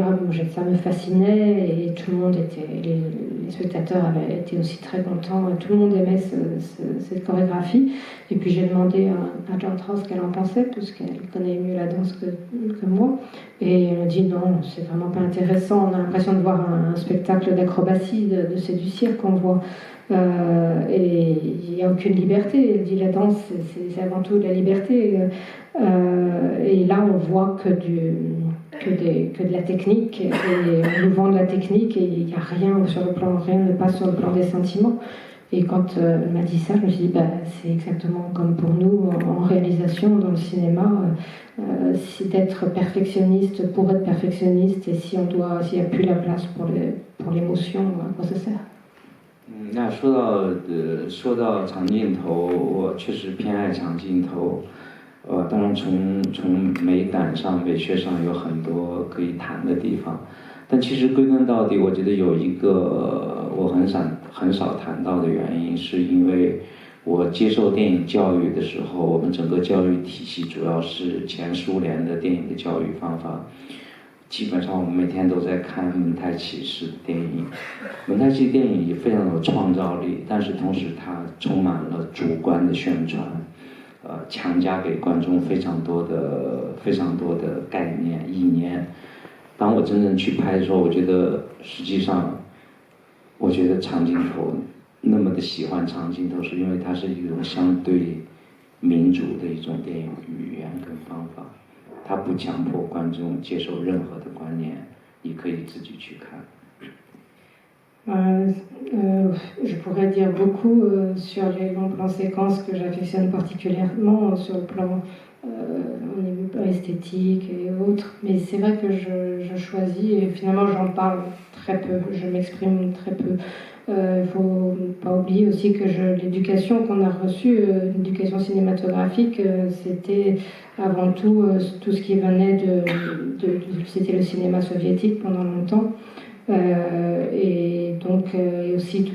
ça me fascinait, et tout le monde les spectateurs avaient été aussi très contents, et tout le monde aimait cette chorégraphie. Et puis j'ai demandé à Zhao Tao ce qu'elle en pensait, puisqu'elle connaît mieux la danse que moi, et elle m'a dit non, c'est vraiment pas intéressant, on a l'impression de voir un spectacle d'acrobatie, c'est du cirque qu'on voit, et il n'y a aucune liberté. Elle dit la danse c'est avant tout de la liberté, et là on voit que de la technique, et on nous vend de la technique et il n'y a rien ne passe sur le plan des sentiments. Et quand elle m'a dit ça, je me suis dit c'est exactement comme pour nous en réalisation dans le cinéma, c'est d'être perfectionniste pour être perfectionniste, et s'il n'y a plus la place pour l'émotion, à quoi ça sert? 那说到长镜头，我确实偏爱长镜头。当然从美感上、美学上有很多可以谈的地方，但其实归根到底，我觉得有一个我很少谈到的原因，是因为我接受电影教育的时候，我们整个教育体系主要是前苏联的电影的教育方法。基本上我们每天都在看蒙太奇式的电影，蒙太奇电影也非常有创造力，但是同时它充满了主观的宣传，强加给观众非常多的概念意念。当我真正去拍的时候，我觉得实际上，我觉得长镜头那么的喜欢长镜头，是因为它是一种相对民主的一种电影语言跟方法。它不强迫观众接受任何的观念，你可以自己去看。Je pourrais dire beaucoup sur les longs plans séquences que j'affectionne particulièrement sur le plan au niveau esthétique et autres, mais c'est vrai que je choisis, et finalement j'en parle très peu, je m'exprime très peu. Il ne faut pas oublier aussi que l'éducation qu'on a reçue, l'éducation cinématographique, c'était avant tout tout ce qui venait c'était le cinéma soviétique pendant longtemps, et donc et aussi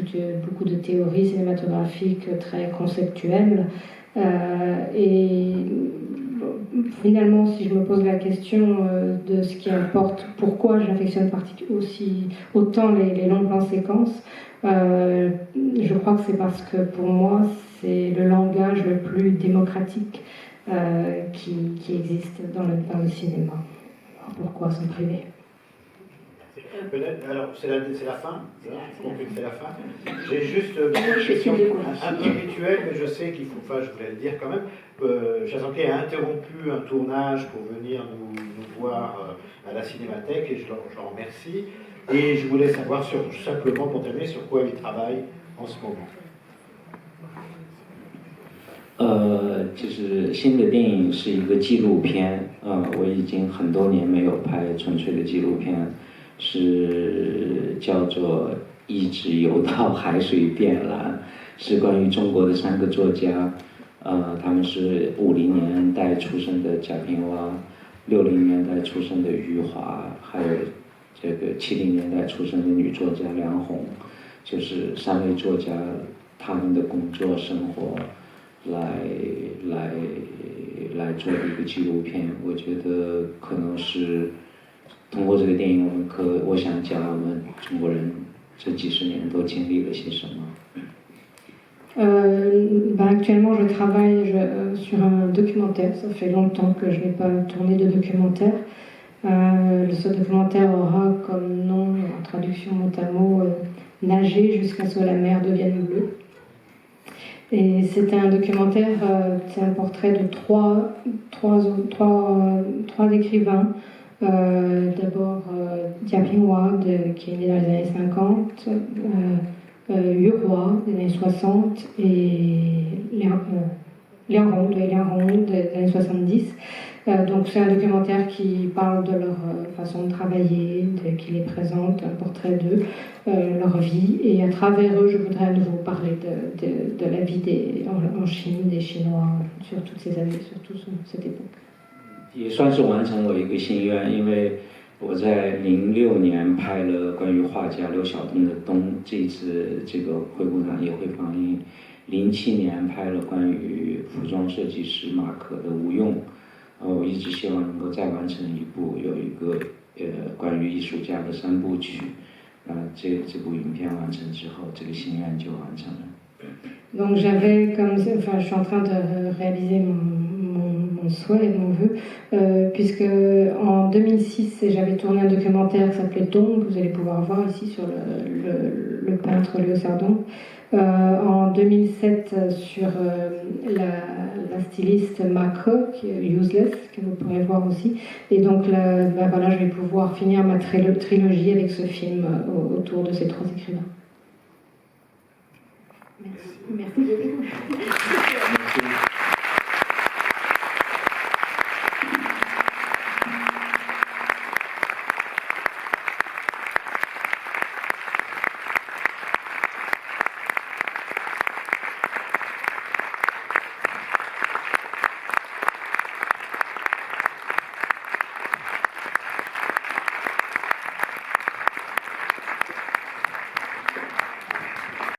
beaucoup de théories cinématographiques très conceptuelles, et finalement, si je me pose la question de ce qui importe, pourquoi j'affectionne autant les longs plans séquences, je crois que c'est parce que pour moi c'est le langage le plus démocratique qui existent dans le cinéma. Alors, pourquoi s'en priver? Alors, c'est la fin, j'ai compris que c'est la fin. J'ai juste une question un peu rituelle, mais je sais qu'il faut, enfin, je voulais le dire quand même. Chazanké a interrompu un tournage pour venir nous voir à la Cinémathèque, et je l'en remercie. Et je voulais savoir, simplement pour terminer, sur quoi il travaille en ce moment. 就是新的电影是一个纪录片，我已经很多年没有拍纯粹的纪录片，是叫做《一直游到海水变蓝》，是关于中国的3个作家，他们是50年代出生的贾平凹，60年代出生的余华，还有这个70年代出生的女作家梁红，就是3位作家他们的工作生活。来做的一个纪录片，我觉得可能是通过这个电影，我想讲我们中国人这几十年都经历了些什么。Actuellement, je travaille sur un documentaire. Ça fait longtemps que je n'ai pas tourné de documentaire. Ce documentaire aura comme nom, en traduction mot à mot, Nager jusqu'à ce que la mer devienne bleue. Et c'est un documentaire, c'est un portrait de trois écrivains. D'abord Jia Pinghua, qui est né dans les années 50, Yu Hua des années 60 et Liang Hong des années 70. Donc c'est un documentaire qui parle de leur façon de travailler, qui les présente, un portrait d'eux, leur vie. Et à travers eux, je voudrais à nouveau parler de la vie en Chine, des Chinois, sur toutes ces années, sur toute cette époque. 也算是完成我一个心愿，因为我在06年拍了关于画家刘晓东的《冬》，这次这个回顾展也会放映。07年拍了关于服装设计师马可的《无用》。我一直希望能够再完成一部，有一个关于艺术家的3部曲。这部影片完成之后，这个心愿就完成了。Donc je suis en train de réaliser mon souhait, mon vœu, puisque en 2006 j'avais tourné un documentaire qui s'appelait Dong, que vous allez pouvoir voir ici sur le peintre Léo Sardon. En 2007 sur la styliste Macro, qui est Useless, que vous pourrez voir aussi. Et donc là, voilà, je vais pouvoir finir ma trilogie avec ce film autour de ces 3 écrivains. Merci beaucoup.